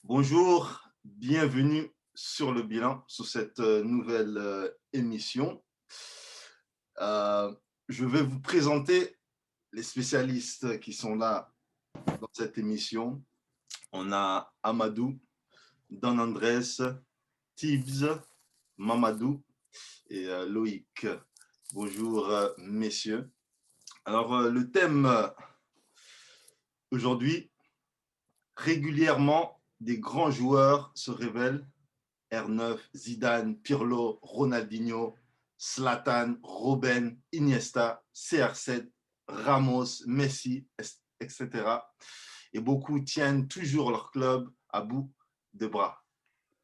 Bonjour, bienvenue sur le bilan, sur cette nouvelle émission. Euh, je vais vous présenter les spécialistes qui sont là dans cette émission. On a Amadou, Don Andrés, Tibbs, Mamadou et Loïc. Bonjour, messieurs. Alors, le thème aujourd'hui, régulièrement, des grands joueurs se révèlent. R9, Zidane, Pirlo, Ronaldinho, Zlatan, Robben, Iniesta, CR7, Ramos, Messi, etc. Et beaucoup tiennent toujours leur club à bout de bras.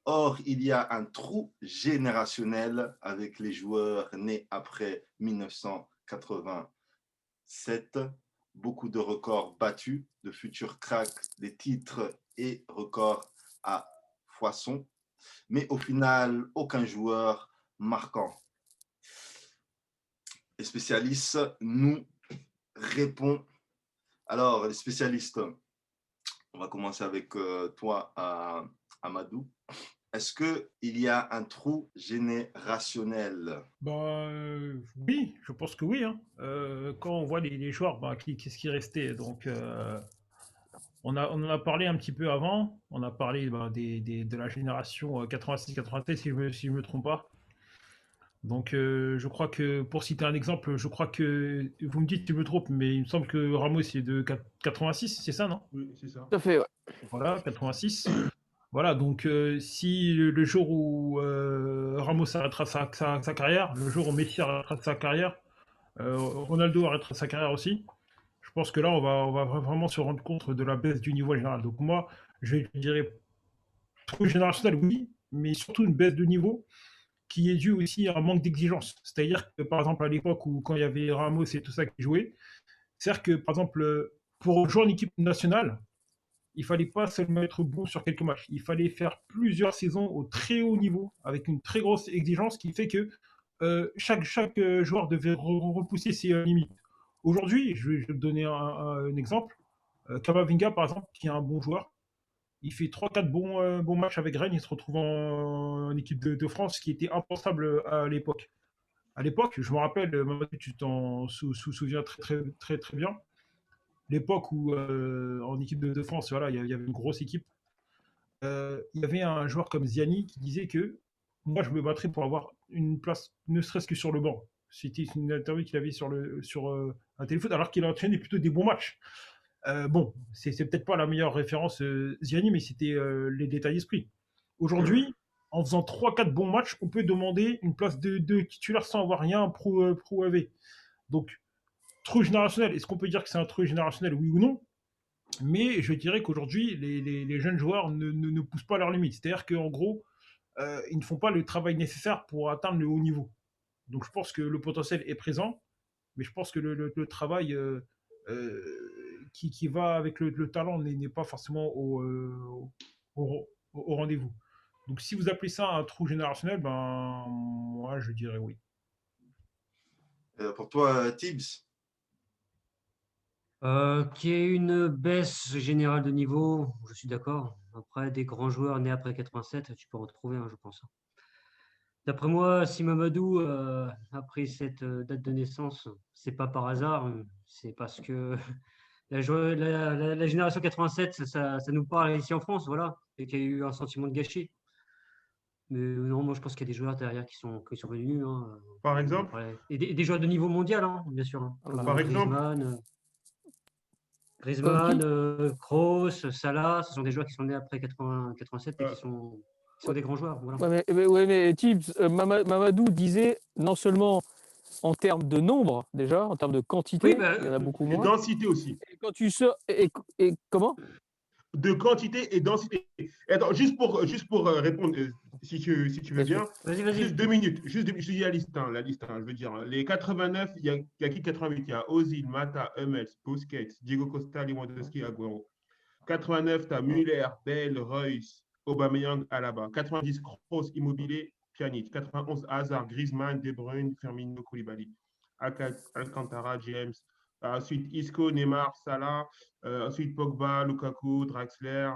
Or, il y a un trou générationnel avec les joueurs nés après 1987. Beaucoup de records battus, de futurs cracks, des titres et records à foison, mais au final, aucun joueur marquant. Les spécialistes nous répondent. Alors, les spécialistes, on va commencer avec toi, Amadou. Est-ce qu'il y a un trou générationnel? Oui, je pense que oui, hein. Quand on voit les joueurs, qu'est-ce qui restait? On en a parlé un petit peu avant. On a parlé de la génération 86-87, si je me trompe pas. Je crois que, pour citer un exemple, je crois que, vous me dites si je me trompe, mais il me semble que Ramos est de 86, c'est ça, non? Oui, c'est ça. Tout à fait, ouais. Voilà, 86. Voilà, si le jour où Ramos arrêtera sa carrière, le jour où Messi arrêtera sa carrière, Ronaldo arrêtera sa carrière aussi. Je pense que là, on va vraiment se rendre compte de la baisse du niveau général. Donc moi, je dirais trop générationnel, oui, mais surtout une baisse de niveau qui est due aussi à un manque d'exigence. C'est-à-dire que, par exemple, à l'époque où quand il y avait Ramos et tout ça qui jouait, c'est-à-dire que, par exemple, pour jouer en équipe nationale, il fallait pas seulement être bon sur quelques matchs. Il fallait faire plusieurs saisons au très haut niveau, avec une très grosse exigence qui fait que chaque joueur devait repousser ses limites. Aujourd'hui, je vais te donner un exemple. Kamavinga, par exemple, qui est un bon joueur, il fait trois quatre bons matchs avec Rennes, il se retrouve en équipe de France, ce qui était impensable à l'époque. À l'époque, je me rappelle, Mamadou, tu t'en souviens très bien, l'époque où en équipe de France, voilà, il y avait une grosse équipe. Il y avait un joueur comme Ziani qui disait que moi, je me battrais pour avoir une place, ne serait-ce que sur le banc. C'était une interview qu'il avait sur un téléphone, alors qu'il a entraîné plutôt des bons matchs. Bon, c'est peut-être pas la meilleure référence Ziani, mais c'était les détails d'esprit. Aujourd'hui, en faisant trois quatre bons matchs, on peut demander une place de titulaire sans avoir rien prouvé. Donc, trou générationnel, est-ce qu'on peut dire que c'est un trou générationnel, oui ou non? Mais je dirais qu'aujourd'hui, les jeunes joueurs ne poussent pas leurs limites. C'est-à-dire qu'en gros, ils ne font pas le travail nécessaire pour atteindre le haut niveau. Donc je pense que le potentiel est présent, mais je pense que le travail qui va avec le talent n'est pas forcément au rendez-vous. Donc si vous appelez ça un trou générationnel, ben moi je dirais oui. Pour toi, Tibbs? Qu'il y ait une baisse générale de niveau, je suis d'accord. Après, des grands joueurs nés après 87, tu peux en trouver, hein, je pense. D'après moi, si Mamadou a pris cette date de naissance, c'est pas par hasard, c'est parce que la génération 87, ça nous parle ici en France, voilà, et qu'il y a eu un sentiment de gâchis. Mais non, moi je pense qu'il y a des joueurs derrière qui sont venus, hein, Par exemple, et des joueurs de niveau mondial, hein, bien sûr, hein, Ah comme bah, par exemple, Griezmann, Comme qui? Kroos, Salah, ce sont des joueurs qui sont nés après 87 et euh, qui sont des grands joueurs. Voilà. Ouais, mais Tibbs, Mamadou disait non seulement en termes de nombre, déjà, en termes de Oui, quantité, bah, il y en a beaucoup et moins. densité aussi. Et quand tu sors. Et comment? De quantité et densité. Et attends, juste pour répondre, si tu veux Bien sûr. bien, vas-y, juste vas-y. 2 minutes. Je dis la liste, je veux dire. Les 89, il y a qui 88? Il y a Ozil, Mata, Hummels, Busquets, Diego Costa, Lewandowski, Agüero. 89, tu as Müller, Bale, Reus, Aubameyang, Alaba. 90, Kroos, Immobilier, Pjanic. 91, Hazard, Griezmann, De Bruyne, Firmino, Koulibaly. Alcantara, James. Ensuite, Isco, Neymar, Salah. Ensuite, Pogba, Lukaku, Draxler.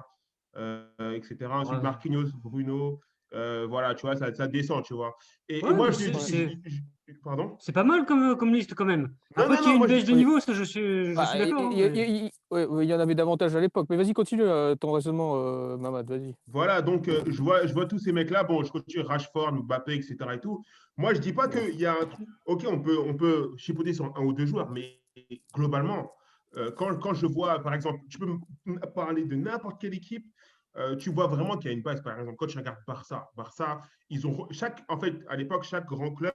etc. Ensuite, Ouais. Marquinhos, Bruno. Voilà, tu vois, ça descend, tu vois. Et Ouais, moi, mais pardon? c'est pas mal comme liste quand même. Non, Après non, qu'il y ait non, une moi, baisse de Oui. niveau, ça je suis d'accord. Hein, mais- Ouais, il y en avait davantage à l'époque. Mais vas-y, continue ton raisonnement, Mamad, vas-y. voilà, donc je vois tous ces mecs-là. Bon, je continue Rashford, Mbappé, etc. et tout. Moi, je dis pas qu'il y a un trou. Ok, on peut chipoter sur un ou deux joueurs, mais globalement, quand je vois, par exemple, tu peux me parler de n'importe quelle équipe, tu vois vraiment qu'il y a une base. Par exemple, quand tu regardes Barça, en fait, à l'époque, chaque grand club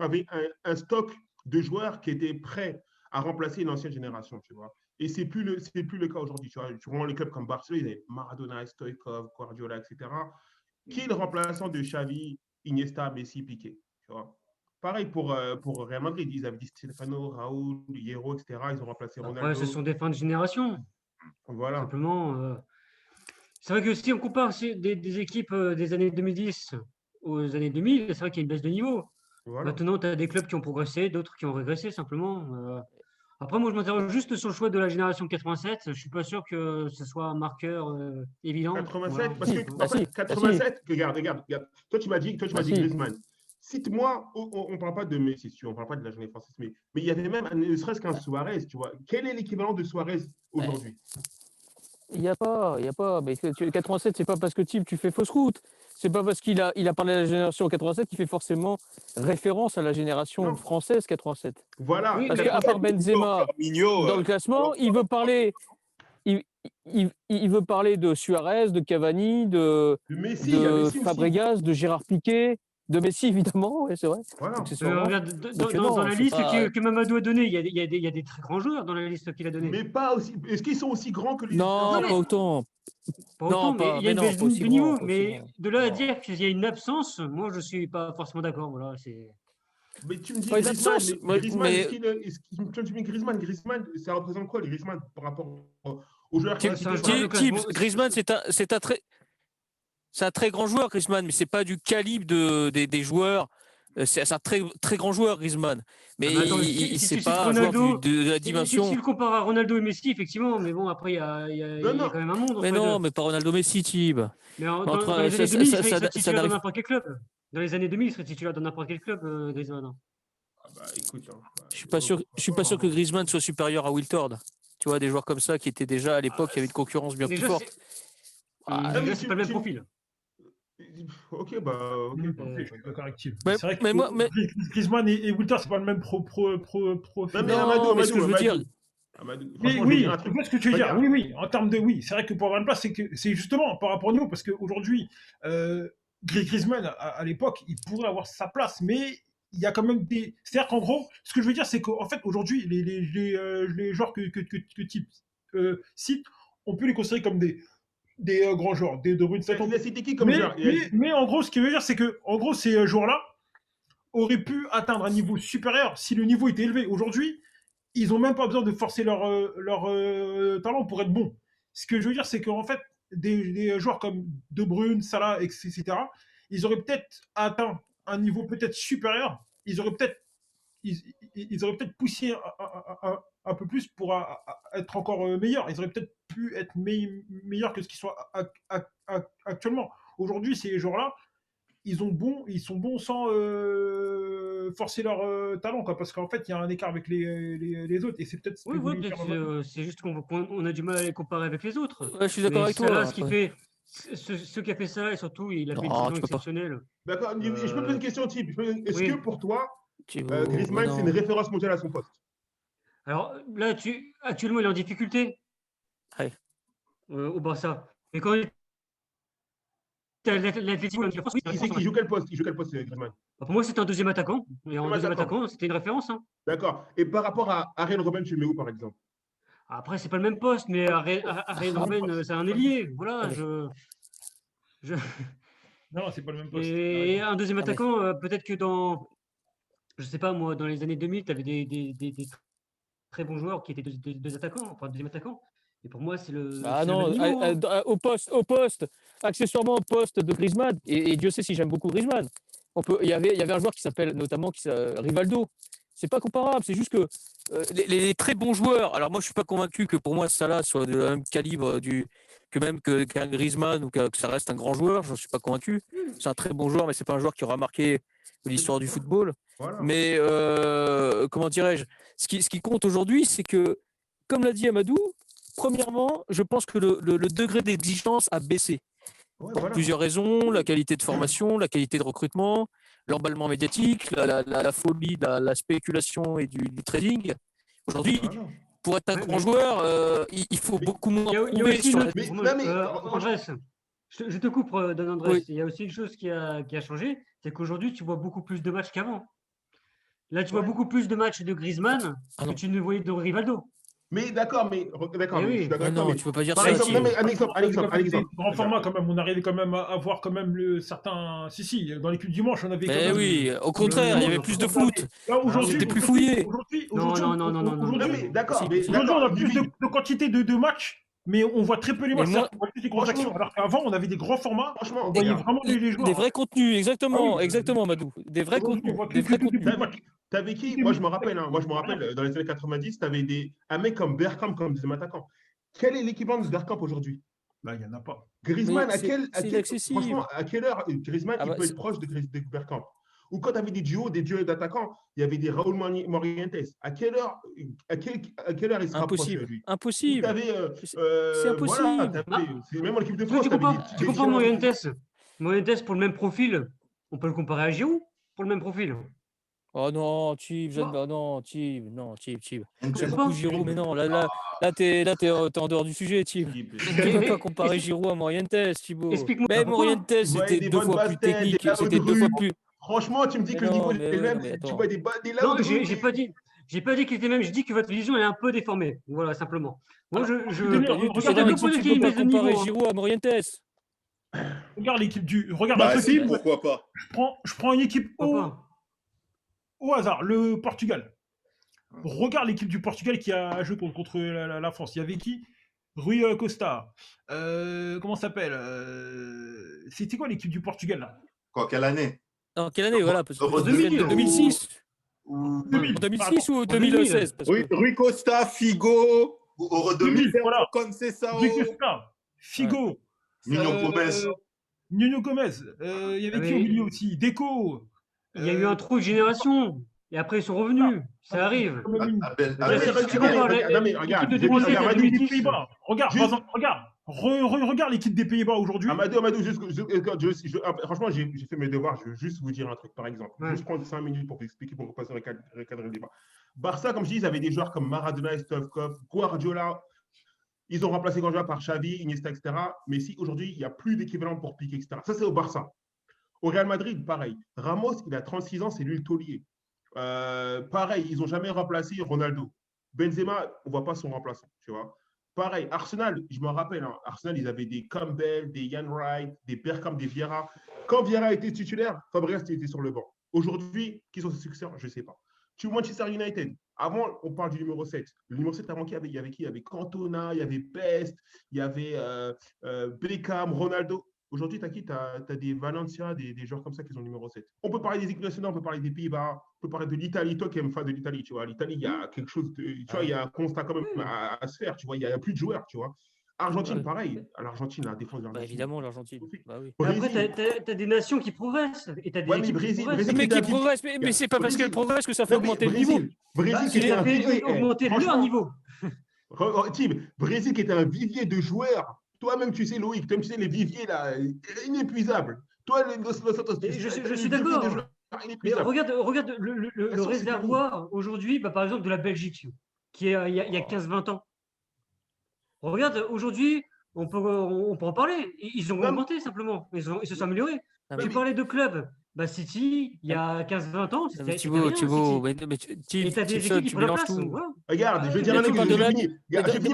avait un stock de joueurs qui étaient prêts à remplacer une ancienne génération, tu vois. Et c'est plus le cas aujourd'hui. Tu vois les clubs comme Barcelone, ils avaient Maradona, Stoïkov, Guardiola, etc. Qui est le remplaçant de Xavi, Iniesta, Messi, Piqué, tu vois. Pareil pour Real Madrid, ils avaient dit Stefano, Raúl, Hierro, etc. Ils ont remplacé Après, ce Ronaldo. sont des fins de génération, Voilà, simplement. C'est vrai que si on compare des équipes des années 2010 aux années 2000, c'est vrai qu'il y a une baisse de niveau. voilà. Maintenant, tu as des clubs qui ont progressé, d'autres qui ont régressé, simplement. Après, moi, je m'interroge juste sur le choix de la génération 87. Je suis pas sûr que ce soit un marqueur évident. Voilà. 87, parce que Si, en bah fait, si, bah si, 87, regarde. Toi, tu m'as bah dit si. Griezmann. Cite-moi, on ne parle pas de Messi, on ne parle pas de la jeunesse française, mais il y avait même ne serait-ce qu'un Suarez, tu vois. Quel est l'équivalent de Suarez aujourd'hui? Il y a pas. Mais 87, c'est pas parce que tu fais fausse route. C'est pas parce il a parlé de la génération 87 qu'il fait forcément référence à la génération Non. française 87. Voilà, Oui, Parce mais qu'à 87. part Benzema Firmino, dans le classement, il, il veut parler de Suarez, de Cavani, De Messi, il y a de Messi aussi. Fabregas, de Gérard Piqué, de Messi évidemment, ouais, c'est vrai, Voilà. accessoirement. regarde, Donc dans non, la c'est liste pas. que Mamadou a donnée, il y a des très grands joueurs dans la liste qu'il a donnée. Mais pas aussi. Est-ce qu'ils sont aussi grands que les Non, Non, anciens? pas mais autant. pas Non, autant, mais pas. il y a Mais une non, baisse pas aussi de grand, niveau. pas aussi Mais grand. de là à Non. dire qu'il y a une absence, moi, je suis pas forcément d'accord. Voilà, c'est. Mais tu me dis Pas une Griezmann, absence, mais Griezmann, mais quand tu mets Griezmann, ça représente quoi, les Griezmann, par rapport aux joueurs qu'il a Ouais, c'est un cités, par joueur de exemple? classe. Tibbs, Bon, Griezmann, c'est un très grand joueur, Griezmann, mais c'est pas du calibre des joueurs. C'est un très, très grand joueur, Griezmann. ah, Mais mais attends, c'est tu cites pas un joueur Ronaldo, de la si tu dimension. le compares à Ronaldo et Messi, effectivement, mais bon, après, Non, il y a non. quand même un monde Mais entre les non, deux. mais pas Ronaldo Messi, Tib. Mais Mais dans les années 2000, il serait ça titulaire dans n'arrive. n'importe quel club. Dans les années 2000, il serait titulaire dans n'importe quel club, Griezmann. Hein. Ah bah écoute, hein, bah, Je pourquoi suis pas, pas sûr que hein. Griezmann soit supérieur à Wiltord. Tu vois, des joueurs comme ça qui étaient déjà à Ah, l'époque, il y avait une concurrence bien plus déjà, forte. Ah, Ah, mais déjà, c'est pas le même profil. Ok, bah, ok. Même Ok. profil, je suis d'accord avec Tim. mais, C'est vrai que mais moi, mais Griezmann et Wilter, c'est pas le même Non, profil. mais non, mais ce que je veux dire, Oui, Franchement, je vais dire oui, un je truc. vois ce que tu veux dire. Regarde. Oui, oui, en termes de oui. C'est vrai que pour avoir une place, c'est justement par rapport au niveau, parce qu'aujourd'hui, Griezmann, à l'époque, il pourrait avoir sa place, mais il y a quand même des. C'est-à-dire qu'en gros, ce que je veux dire, c'est qu'en fait, aujourd'hui, les joueurs que Type cite, on peut les considérer comme des grands joueurs, des De Bruyne, Il a cité qui comme mais, joueur? mais en gros, ce qui veut dire, c'est que en gros, ces joueurs-là auraient pu atteindre un niveau supérieur si le niveau était élevé. Aujourd'hui, ils n'ont même pas besoin de forcer leur talent pour être bons. Ce que je veux dire, c'est qu'en fait, des joueurs comme De Bruyne, Salah, etc., ils auraient peut-être atteint un niveau peut-être supérieur. Ils auraient peut-être poussé un peu plus pour être encore meilleurs. Ils auraient peut-être pu être meilleurs que ce qu'ils sont actuellement. Aujourd'hui, ces joueurs-là, ils sont bons sans forcer leur talent, quoi, parce qu'en fait, il y a un écart avec les autres, et c'est peut-être ce que Oui, vous ouais, voulez peut-être faire maintenant. c'est juste qu'on a du mal à les comparer avec les autres. ouais, je suis d'accord Mais avec Salah, toi. ce qui Après. fait, ce qui a fait ça, et surtout, il a fait une Non, saison tu peux pas. exceptionnelle. D'accord. Je peux poser Euh, une question, type. Est-ce que oui. pour toi, Mais Griezmann, c'est une non. référence mondiale à son poste? Alors là, actuellement, il est en difficulté Ouais. au Barça. Mais quand il était à l'Atlético, il oui, c'est une référence, Il ouais. joue quel poste? Il joue quel poste, Griezmann? Pour moi, c'était un deuxième attaquant. Et en Deuxième deuxième attaquant. attaquant, c'était une référence. Hein. D'accord. Et par rapport à Arjen Robben, tu le mets où, par exemple? Après, c'est pas le même poste, mais Arjen Pas le même Robben, poste. c'est un C'est pas le même ailier. poste. Voilà, Allez. je- Non, c'est pas le même poste. T'as Et raison. un deuxième Ah, mais attaquant, peut-être que je sais pas moi, dans les années 2000, tu avais des très bons joueurs qui étaient deux attaquants, enfin deuxième attaquant. Et pour moi, ah c'est le même non, niveau. Hein. au poste, accessoirement au poste de Griezmann. Et Dieu sait si j'aime beaucoup Griezmann. Il y avait un joueur qui s'appelle notamment Rivaldo. C'est pas comparable. C'est juste que les très bons joueurs. Alors moi, je suis pas convaincu que pour moi Salah soit de même calibre qu'un Griezmann ou que ça reste un grand joueur, je ne suis pas convaincu. C'est un très bon joueur, mais c'est pas un joueur qui aura marqué l'histoire du football. Voilà. Mais comment dirais-je, ce qui compte aujourd'hui, c'est que, comme l'a dit Amadou, premièrement, je pense que le degré d'exigence a baissé. Ouais, Pour voilà. plusieurs raisons, la qualité de formation, la qualité de recrutement, l'emballement médiatique, la folie, la spéculation et du trading. Aujourd'hui, Voilà. pour être un Ouais, grand mais- joueur, il faut Mais- beaucoup moins Il y a prouver aussi sur une la- autre- Mais- non, mais- Andrés, je te coupe, Don Andrés. Oui. Il y a aussi une chose qui a changé, c'est qu'aujourd'hui, tu vois beaucoup plus de matchs qu'avant. Là, tu vois Ouais. beaucoup plus de matchs de Griezmann Ah que non. tu ne voyais de Rivaldo. Mais d'accord, mais Eh je suis oui. d'accord Ah avec toi, non, mais tu peux pas dire par ça. exemple, non, mais un exemple, On avait des grands formats quand même. On arrivait quand même à voir quand même certains. Si, dans l'équipe du dimanche, on avait. quand Mais même- oui, au contraire, il y avait non, plus non, de foot. Là, aujourd'hui, C'était plus fouillé. Aujourd'hui, Non, Non, mais d'accord, mais aujourd'hui, on d'accord, a plus de quantité de matchs, mais on voit très peu les Mais matchs. moi- C'est-à-dire qu'on voit plus des grosses Franchement- actions. Alors qu'avant, on avait des grands formats. franchement, On voyait regarde. vraiment les joueurs. Des vrais contenus, exactement, Ah oui. exactement, Madou. Des vrais Aujourd'hui, contenus, on voit des vrais que- contenus. T'avais qui? Moi, je me rappelle, dans les années 90, t'avais un mec comme Bergkamp comme deuxième attaquant. Quel est l'équivalent de Bergkamp aujourd'hui? Là, il n'y en a pas. Griezmann, Mais c'est inaccessible. franchement, à quelle heure Griezmann Ah il bah, peut être proche de Bergkamp? Ou quand tu avais des duos d'attaquants, il y avait des Raúl Morientes. À quelle heure il se rapproche impossible, lui? impossible. T'avais, C'est impossible. Voilà, c'est même en équipe de France. Tu t'avais compares, des tu compares différences. Morientes pour le même profil, on peut le comparer à Giroud pour le même profil. Oh non, Chib, Non. non, Chib, non, Chib. J'aime J'aime beaucoup pas. Giroud, mais non, t'es en dehors du sujet, Chib. Tu peux pas comparer Giroud à Morientes, Thibaut. Explique-moi Mais pourquoi. Morientes, voyais c'était des 2 bonnes fois plus basses têtes, technique, des c'était laos 2 fois de plus. Franchement, tu me dis Mais que le niveau non, est mais le même. non, mais Tu attends. vois des Non, laos de j'ai pas dit qu'il était même, je dis que votre vision est un peu déformée. Voilà, simplement. Moi, tenir, Pas du tout, regarde c'est le dingue, coup, tu j'ai peux une pas baisse de comparer niveau, hein. Giroud à Morientes. Regarde l'équipe du. Regarde Bah un si, truc. pourquoi pas. Je prends une équipe Pourquoi au hasard, le Portugal. Regarde l'équipe du Portugal qui a joué contre la France. Il y avait qui? Rui Costa. Comment ça s'appelle? C'était quoi l'équipe du Portugal là? Quoi, quelle année? En quelle année, voilà, parce que Euro 2000, 2006. Ou 2000. En 2006 ou En 2016 parce que- Rui Costa, Figo, Euro 2000, 2000, voilà. Conceição. Rui Costa, Figo, Nuno Gomes. Nuno Gomes. Il y avait qui au Oui. milieu aussi? Deco. Il y a eu un trou de génération. Et après, ils sont revenus. Ça arrive. Abel, Là, Abel- c'est vrai que tu Regarde, compares non, mais l'équipe regarde, de j'ai- 2007 regarde, à Amadou, 2010. des Pays-Bas. Regarde, Juste- par exemple, regarde. Regarde l'équipe des Pays-Bas aujourd'hui. Amadou, franchement, j'ai fait mes devoirs. Je veux juste vous dire un truc, par exemple. Ouais. Juste prendre 5 minutes pour vous expliquer, pour passer recadrer le débat. Barça, comme je dis, ils avaient des joueurs comme Maradona et Stoichkov, Guardiola. Ils ont remplacé Guardiola par Xavi, Iniesta, etc. Mais si aujourd'hui, il n'y a plus d'équivalent pour Piqué, etc. Ça, c'est au Barça. Au Real Madrid, pareil. Ramos, il a 36 ans, c'est lui le taulier. Pareil, ils n'ont jamais remplacé Ronaldo. Benzema, on ne voit pas son remplaçant, tu vois. Pareil, Arsenal, je me rappelle, hein, Arsenal, ils avaient des Campbell, des Ian Wright, des Bergkamp, des Vieira. Quand Vieira était titulaire, Fabregas était sur le banc. Aujourd'hui, qui sont ses successeurs? Je ne sais pas. Tu vois Manchester United, avant, on parle du numéro 7. Le numéro 7, avant, il y avait qui? Il y avait Cantona, il y avait Best, il y avait Beckham, Ronaldo. Aujourd'hui, tu as qui? Tu as des Valencia, des joueurs comme ça qui sont numéro 7. On peut parler des équipes nationales, on peut parler des Pays-Bas, on peut parler de l'Italie. Toi qui es fan de l'Italie, tu vois, l'Italie, il y a quelque chose, tu vois, il y a un constat quand même à se faire, tu vois, il n'y a plus de joueurs, tu vois. Argentine, Ouais. pareil. L'Argentine, la défense de Bah, l'Argentine. évidemment, l'Argentine. Bah oui. Et après, Brésil. tu as des nations qui progressent. Et tu as des Ouais, mais équipes qui Brésil, progressent. Mais qui David- progresse, mais c'est pas parce qu'elle Brésil. progresse que ça fait Non, mais augmenter le niveau. Brésil qui Il était a un fait vivier. augmenter leur franchement, niveau. Tim, Brésil qui était un vivier de joueurs. Toi-même, tu sais, Loïc, toi-même, tu sais, les viviers, là, inépuisables. Toi, Los Santos, Et je t'as suis des viviers d'accord. de joueurs Mais inépuisables. regarde le Elles sont réservoir aujourd'hui, bah, par exemple, de la Belgique, qui est il y a 15-20 ans. Regarde, aujourd'hui, on peut en parler. Ils ont Non, mais- augmenté simplement. Ils se sont améliorés. Ah, Tu mais- parlais de clubs. Bah, City, il y a 15-20 ans, Non, c'était mais c'était Thibaut, rien, Thibaut, City. mais Et tu as des Thibaut, équipes qui tu prennent la mélanges place. tout. Voilà. Regarde, je vais Ah, dire mais un tu truc, parles j'ai de la- fini. mais J'ai fini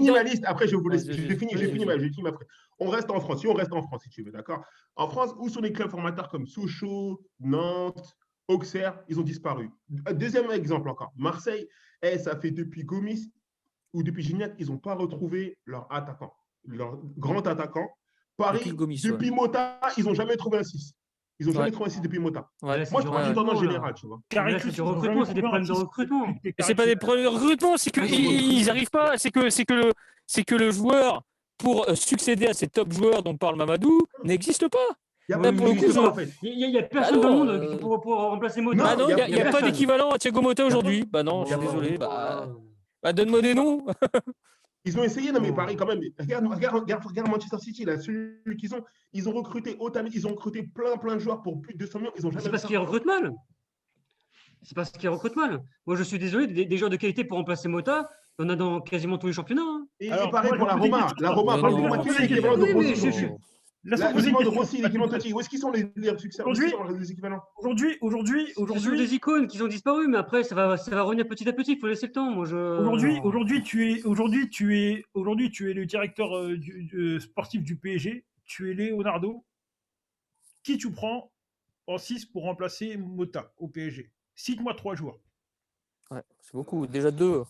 dans la- ma liste, après je vais vous laisser. Vas-y, J'ai fini ma après. On reste en France. Si on reste en France, si tu veux, d'accord? En France, où sont les clubs formateurs comme Sochaux, Nantes, Auxerre? Ils ont disparu. Deuxième exemple encore. Marseille, ça fait depuis Gomis ou depuis Gignac, ils n'ont pas retrouvé leur attaquant, leur grand attaquant. Paris, Depuis Gomis, depuis Mota, ils n'ont jamais trouvé un 6. Ils n'ont jamais Ouais. trouvé un 6 depuis Mota. Ouais. Là, c'est Moi, du je parle d'une recrutement, tendance là. générale, tu vois. Là, c'est du recrutement, c'est des problèmes de recrutement. Mais c'est pas des problèmes de recrutement, c'est que Oui, ils n'arrivent pas. C'est que le joueur, pour succéder à ces top joueurs dont parle Mamadou n'existe pas. Il n'y a Là, pas pour le coup, en fait. Il y a personne Bah dans non, le monde pour remplacer Mota. Non, Ah non, il n'y a, y a pas personne. d'équivalent à Thiago Motta aujourd'hui. Bah non, je suis y a pas. désolé. Bah, donne-moi des noms. Ils ont essayé, non mais pareil quand même. Regarde Manchester City, là, celui qu'ils ont. Ils ont recruté Otamendi, ils ont recruté plein de joueurs pour plus de 200 millions. Ils ont jamais C'est parce fait qu'ils ça. recrutent mal. C'est parce qu'ils recrutent mal. Moi, je suis désolé, des joueurs de qualité pour remplacer Mota, on a dans quasiment tous les championnats. Hein. Et Alors, pareil moi, pour la je vous ai dit Roma. tout La ça. Roma, Mais rappelez-moi non. quel est l'équivalent de Oui, mais Rossi je- aujourd'hui. Laisse-moi poser une L'équivalent de question. Rossi, l'équivalent de Totti. Où est-ce qu'ils sont les succès? Où est-ce qu'ils sont les équivalents? Ce sont des icônes qui ont disparu, mais après, ça va revenir petit à petit. Il faut laisser le temps. Moi, Aujourd'hui, tu es le directeur sportif du PSG. Tu es Leonardo. Qui tu prends en 6 pour remplacer Mota au PSG? Cite-moi 3 joueurs. Ouais, c'est beaucoup. Déjà 2.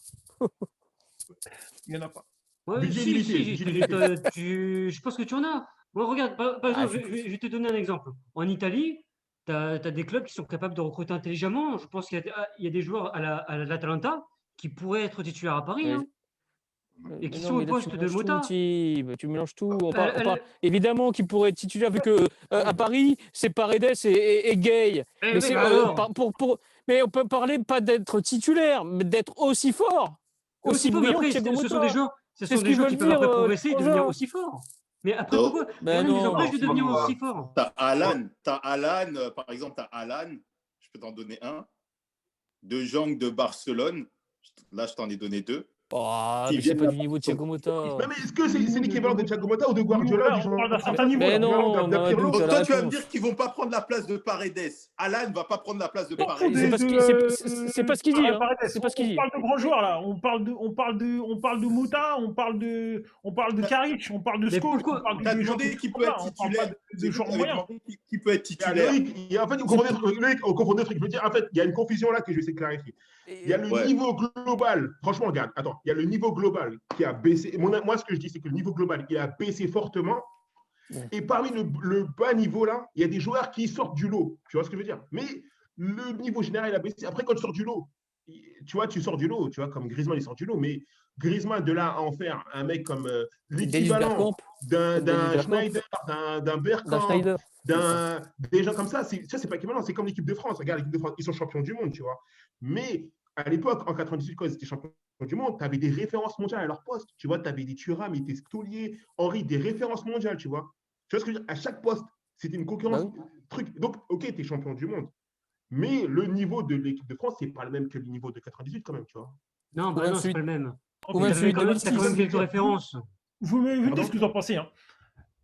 Il n'y en a pas. Ouais, Budget si, limité, si, budget je pense que tu en as. Moi, regarde, par exemple, je vais te donner un exemple. En Italie, tu as des clubs qui sont capables de recruter intelligemment. Je pense qu'il y a des joueurs à l'Atalanta qui pourraient être titulaires à Paris. Mais- Hein. Et Mais qui non, sont mais au là, poste de Mota. Tu mélanges tout. On Elle- parle évidemment qu'il pourrait être titulaire, vu que à Paris, c'est Paredes et Gay. Eh Mais, oui, bah alors. mais on peut parler pas d'être titulaire, mais d'être aussi fort, Mais aussi fort, mais brillant après, que Thiago ce sont Motta. des joueurs, C'est ce qu'ils qui veulent peuvent dire, après les progresser et devenir frangins. aussi forts. Mais après, Non. pourquoi Ben rien ne les non. empêche de devenir Non. aussi forts? T'as Alan, par exemple, t'as Alan, je peux t'en donner un. De Jong de Barcelone, là je t'en ai donné 2. Oh, Qui mais c'est viennent pas là- du niveau de Thiago Motta. Mais est-ce que c'est l'équivalent de Thiago Motta ou de Guardiola Là, des on gens parle d'un comme ça? certain niveau. Mais là. non, D'un Pirlo. Mamadou, Donc t'as toi la tu vas me réponse. dire qu'ils vont pas prendre la place de Paredes. Alan va pas prendre la place de On Paredes. parle C'est pas ce qu'il- c'est pas ce qu'il dit, hein. Paredes, C'est pas ce qu'il on dit. parle de grands joueurs là. On parle de Mota, on parle de Karic, on parle de Mais Scholes, pourquoi- on parle T'as de gens demandé qui qui sont peut là, être on parle pas titulaire. de joueurs moyens. Qui peut être Il y a titulaire. Loïc, en fait, on confond deux trucs. Je veux dire, en fait, il y a une confusion là que je vais essayer de clarifier. Il y a le Ouais. niveau global. Franchement, regarde, attends, il y a le niveau global qui a baissé. Moi, ce que je dis, c'est que le niveau global, il a baissé fortement. Ouais. Et parmi le bas niveau là, il y a des joueurs qui sortent du lot. Tu vois ce que je veux dire? Mais le niveau général, il a baissé. Après, quand tu sors du lot, tu vois, tu sors du lot. Tu vois, comme Griezmann, il sort du lot. Mais Griezmann, de là à en faire un mec comme Dennis l'équivalent Bergkamp, d'un Dennis Schneider, d'un Bergkamp, Schneider. des gens comme ça, c'est pas équivalent. C'est comme l'équipe de France. Regarde, l'équipe de France, ils sont champions du monde, tu vois. Mais à l'époque, en 98, quand ils étaient champions du monde, tu avais des références mondiales à leur poste. Tu vois, tu avais des Thuram, des Stolier, Henry, des références mondiales, tu vois. Tu vois ce que je veux dire? À chaque poste, c'était une concurrence. Bah Truc. Donc, ok, tu es champion du monde. Mais le niveau de l'équipe de France, c'est pas le même que le niveau de 98 quand même, tu vois. Non, Ou bah même non, c'est celui- pas le même. Ou même celui de T'as 2006. quand même quelques références. Vous me dites Pardon ce que vous en pensez. Hein.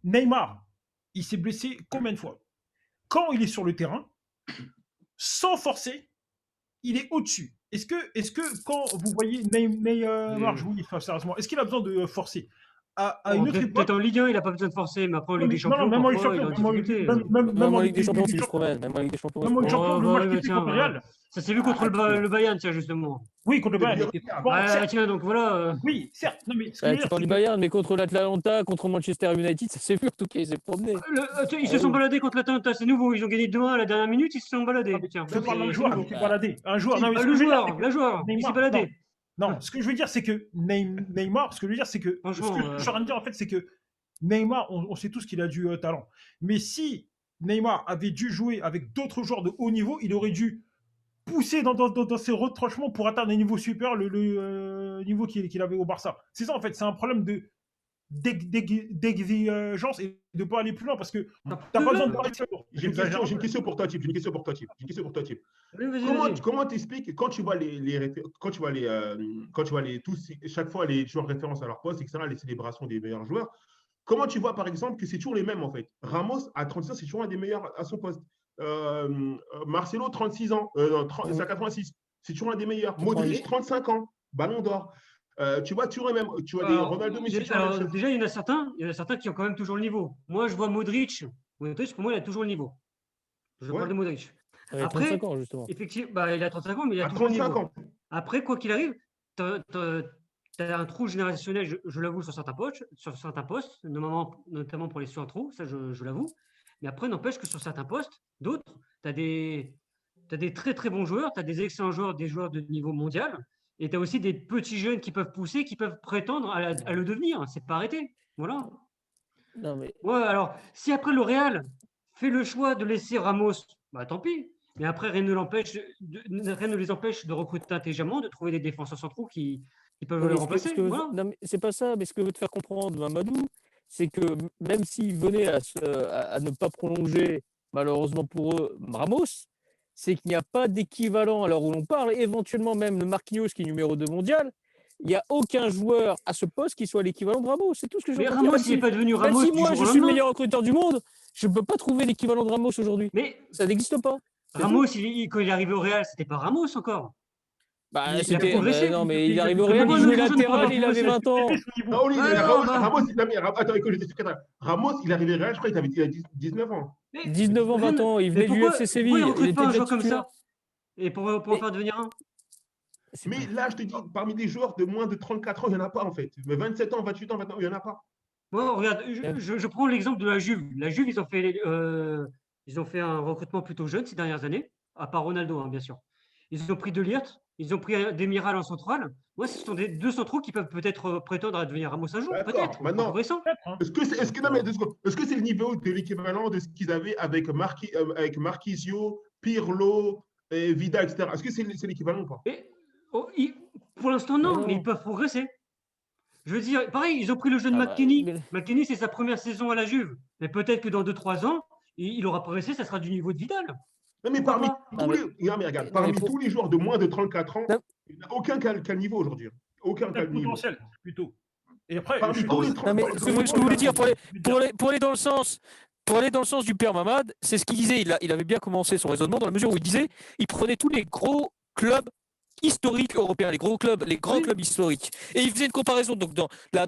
Neymar, il s'est blessé combien de fois? Quand il est sur le terrain, sans forcer, il est au-dessus. Est-ce que quand vous voyez Neymar jouer, enfin, sérieusement, est-ce qu'il a besoin de forcer à une autre époque? Peut-être en Ligue 1, il n'a pas besoin de forcer, mais après en Non, Ligue mais- des Champions, non, même en Ligue des parfois, il est Champions, en difficulté. Même en Ligue des Champions, il se promène. Même en Ligue des Champions, il se Même en Ligue des promène. Champions, le Oh, match ouais, qu'il fait tiens, contre Real. Ça s'est vu contre le Bayern, tiens, justement. Oui, contre le Bayern. Le il était- Bayern. Bon, Ah, certes, tiens, donc voilà. oui, certes. Non, mais ce que je veux Tu dire, parles c'est du que- Bayern, mais contre l'Atalanta, contre Manchester United, ça s'est vu en tout cas, il s'est promené. Ils se sont baladés contre l'Atalanta, c'est nouveau. Ils ont gagné 2-1 à la dernière minute, ils se sont baladés. Tiens, je parle d'un c'est joueur nouveau. qui s'est baladé. Un joueur. Si, Non, mais ce que Le je veux dire, joueur, c'est que le joueur, il s'est Neymar, baladé. non, ce que je veux dire, c'est que Neymar, ce que je veux dire, c'est que ce Franchement, que je suis en train de dire, en fait, c'est que Neymar, on sait tous qu'il a du talent. Mais si Neymar avait dû jouer avec d'autres joueurs de haut niveau, il aurait dû pousser dans ses retranchements pour atteindre un niveau supérieur, le niveau qu'il avait au Barça. C'est ça, en fait, c'est un problème d'exigence et de ne pas aller plus loin parce que t'as pas besoin de parler de J'ai une question pour toi, Type. Oui, vas-y, Comment vas-y. comment t'expliques quand tu vois chaque fois les joueurs références à leur poste, etc., les célébrations des meilleurs joueurs, comment tu vois par exemple que c'est toujours les mêmes en fait? Ramos à 36 ans, c'est toujours un des meilleurs à son poste. Marcelo, 36 ans, c'est à 86, c'est toujours un des meilleurs. Modric, 35 ans, Ballon d'Or. Tu vois toujours les mêmes. Tu vois des Alors, Ronaldo, Messi, toujours la même chose. déjà, il y en a certains qui ont quand même toujours le niveau. Moi, je vois Modric. Modric, pour moi, il a toujours le niveau. Je Ouais. parle de Modric. Il a Après, 35 ans, justement. Effectivement, bah, il a 35 ans, mais il a À toujours le 35 niveau. ans. Après, quoi qu'il arrive, tu as un trou générationnel, je l'avoue, sur certains postes, notamment pour les centraux, ça je l'avoue. Mais après, n'empêche que sur certains postes, d'autres, tu as des très très bons joueurs, tu as des excellents joueurs, des joueurs de niveau mondial. Et tu as aussi des petits jeunes qui peuvent pousser, qui peuvent prétendre à le devenir. C'est pas arrêté. Voilà. Non, mais Ouais, alors, si après le Real fait le choix de laisser Ramos, bah tant pis. Mais après, rien ne les empêche de recruter intelligemment, de trouver des défenseurs centraux qui peuvent oui, le mais ce remplacer. que Voilà. non, mais c'est pas ça, mais ce que veut te faire comprendre Mamadou, c'est que même s'il venait à ne pas prolonger, malheureusement pour eux, Ramos, c'est qu'il n'y a pas d'équivalent à l'heure où l'on parle, éventuellement même le Marquinhos qui est numéro 2 mondial, il n'y a aucun joueur à ce poste qui soit l'équivalent de Ramos. C'est tout ce que j'ai Mais envie de dire. Ramos, il n'est pas devenu Même Ramos si du moi, jour je au suis le lendemain. meilleur recruteur du monde, je ne peux pas trouver l'équivalent de Ramos aujourd'hui. Mais Ça n'existe pas. C'est tout. Ramos, quand il est arrivé au Real, c'était pas Ramos encore. Bah, Il a c'était, progressé. non, mais il arrive Depuis au que Real, il Ramos, jouait notre jeune latéral, va il avait progresser. 20 ans. Raoul, Alors, bah, Ramos, attends, écoute, je t'explique. Ramos, il est arrivé Real, je crois qu'il avait 19 ans. mais 19 ans, 20 ans, il mais venait du pourquoi FC il Séville, il recrute pas était un déjà joueur comme titulaire. ça? Et pour en Mais faire devenir un? c'est Mais pas- là, je te dis, parmi les joueurs de moins de 34 ans, il n'y en a pas en fait. Mais 27 ans, 28 ans, 29 ans, il n'y en a pas. Bon, regarde, euh, je prends l'exemple de la Juve. La Juve, ils ont fait un recrutement plutôt jeune ces dernières années, à part Ronaldo, hein, bien sûr. Ils ont pris De Ligt, ils ont pris Demiral en centrale. Ouais, ce sont des deux centraux qui peuvent peut-être prétendre à devenir Ramos un jour, D'accord. peut-être, en Maintenant, progressant. Peut-être, hein. non, mais est-ce que c'est le niveau de l'équivalent de ce qu'ils avaient avec Marquisio, Pirlo, et Vida, etc. Est-ce que c'est l'équivalent ou pas? Et, pour l'instant, mais non, mais ils non. peuvent progresser. Je veux dire, pareil, ils ont pris le jeune Ah bah, McKennie. mais- McKennie, c'est sa première saison à la Juve. Mais peut-être que dans 2-3 ans, il aura progressé, ça sera du niveau de Vidal. Non, mais Pourquoi parmi pas? non, tous mais, les, non, mais regarde, non, mais parmi tous les joueurs de moins de 34 ans, non, il n'y en a aucun qui a le niveau aujourd'hui. Aucun qui a Peut-être le niveau. potentiel, plutôt. Et après, je Parmi suis tous Oh, les vous- non, mais parmi ce tous que, les d'accord. ce que vous voulez 34 dire, Je pour aller dans le sens du père Mamad, c'est ce qu'il disait. Il avait bien commencé son raisonnement dans la mesure où il disait il prenait tous les gros clubs historiques européens, les grands Oui. clubs historiques. Et il faisait une comparaison donc,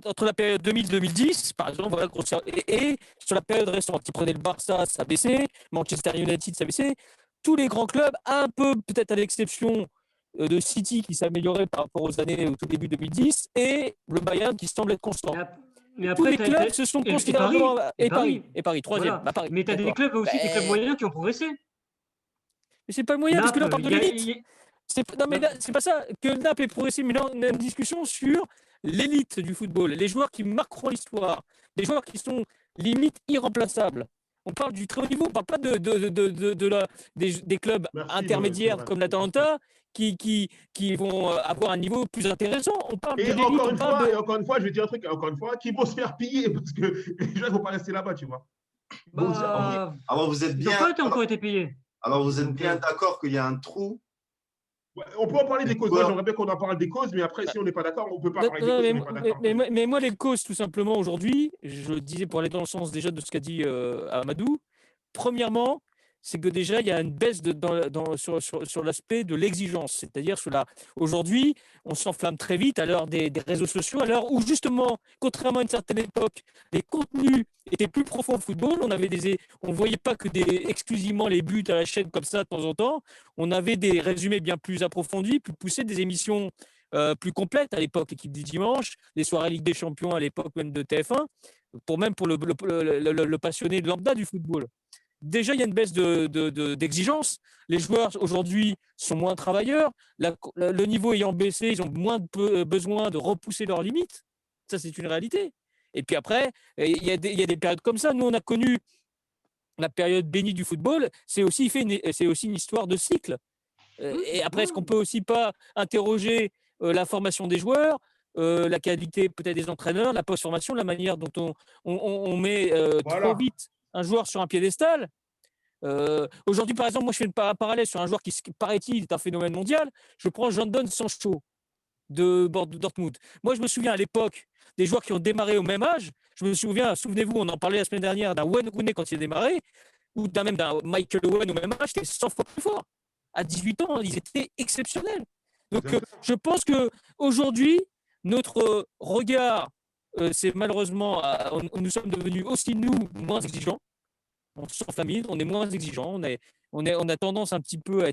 entre la période 2000-2010, par exemple, voilà, et sur la période récente. Il prenait le Barça, ça baissait, Manchester United, ça baissait. Tous les grands clubs, un peu peut-être à l'exception de City qui s'améliorait par rapport aux années au tout début 2010, et le Bayern qui semble être constant. Mais Tous après, les clubs se sont considérablement. Et Paris. Et Paris, troisième. Voilà. Bah, Paris, Mais tu as des d'accord. clubs aussi, des clubs Ben, moyens qui ont progressé. mais c'est pas le moyen, parce que là, on Naples, parle de l'élite. Non, mais là, c'est pas ça. Que Naples est progressé, mais là, on a une discussion sur l'élite du football, les joueurs qui marqueront l'histoire, des joueurs qui sont limite irremplaçables. On parle du très haut niveau, on parle pas des clubs Merci, intermédiaires Lorenz. comme l'Atalanta qui vont avoir un niveau plus intéressant. On parle de Et l'élite, encore on une parle fois, de. et encore une fois, je vais dire un truc, encore une fois, qui vont se faire piller parce que les gens ne vont pas rester là-bas, tu vois. Ils vont se faire piller. Bah, Alors, vous êtes ils n'ont bien, pas encore été payés. alors, vous êtes Donc, bien d'accord qu'il y a un trou. Ouais, on peut en parler des causes. Moi, Joueurs- j'aimerais bien qu'on en parle des causes, mais après, si on n'est pas d'accord, on ne peut pas Non, parler des non, causes si on n'est pas d'accord. mais moi, les causes, tout simplement, aujourd'hui, je le disais pour aller dans le sens déjà de ce qu'a dit Amadou, premièrement, c'est que déjà, il y a une baisse sur l'aspect de l'exigence. C'est-à-dire, aujourd'hui, on s'enflamme très vite à l'heure des réseaux sociaux, à l'heure où, justement, contrairement à une certaine époque, les contenus étaient plus profonds au football. On ne voyait pas que exclusivement les buts à la chaîne comme ça de temps en temps. On avait des résumés bien plus approfondis, plus poussés, des émissions plus complètes à l'époque, l'équipe du dimanche, les soirées Ligue des Champions à l'époque même de TF1, pour le passionné de lambda du football. Déjà, il y a une baisse d'exigence. Les joueurs aujourd'hui sont moins travailleurs. Le niveau ayant baissé, ils ont moins besoin de repousser leurs limites. Ça, c'est une réalité. Et puis après, il y a des périodes comme ça. Nous, on a connu la période bénie du football. C'est aussi une histoire de cycle. Et après, est-ce qu'on peut aussi pas interroger la formation des joueurs, la qualité peut-être des entraîneurs, la post-formation, la manière dont on met trop Voilà. vite un joueur sur un piédestal. Aujourd'hui, par exemple, moi, je fais un parallèle sur un joueur qui, paraît-il, est un phénomène mondial. Je prends Jadon Sancho de Dortmund. Moi, je me souviens à l'époque des joueurs qui ont démarré au même âge. Je me souviens, souvenez-vous, on en parlait la semaine dernière d'un Wayne Rooney quand il a démarré, ou même d'un Michael Owen au même âge, c'était 100 fois plus fort. À 18 ans, ils étaient exceptionnels. Donc, je pense qu'aujourd'hui, notre regard, c'est malheureusement, nous sommes devenus aussi, nous, moins exigeants. On s'enflamme, on est moins exigeant, on a tendance un petit peu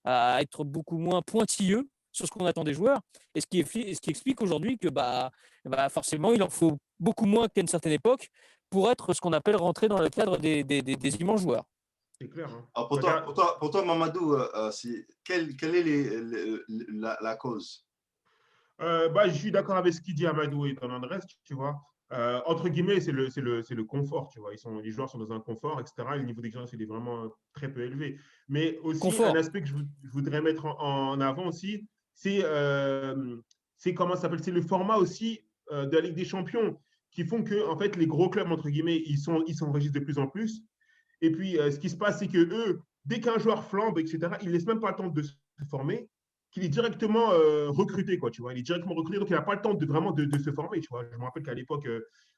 à être beaucoup moins pointilleux sur ce qu'on attend des joueurs, et ce qui explique aujourd'hui que forcément il en faut beaucoup moins qu'à une certaine époque pour être ce qu'on appelle rentrer dans le cadre des immenses joueurs. C'est clair. Hein. Alors pour toi, Mamadou, quelle est la cause? Je suis d'accord avec ce qu'il dit Amadou et Andrés, tu vois. Entre guillemets, c'est le confort, tu vois. Les joueurs sont dans un confort, etc. Le niveau d'exigence, il est vraiment très peu élevé. Mais aussi, un Confort. aspect que je voudrais mettre en avant aussi, c'est comment ça s'appelle, c'est le format aussi de la Ligue des Champions qui font que, en fait, les gros clubs, entre guillemets, ils s'enregistrent de plus en plus. Et puis, ce qui se passe, c'est que eux, dès qu'un joueur flambe, etc., ils ne laissent même pas le temps de se former, qu'il est directement recruté, quoi, tu vois. Il est directement recruté, donc il n'a pas le temps de se former, tu vois. Je me rappelle qu'à l'époque,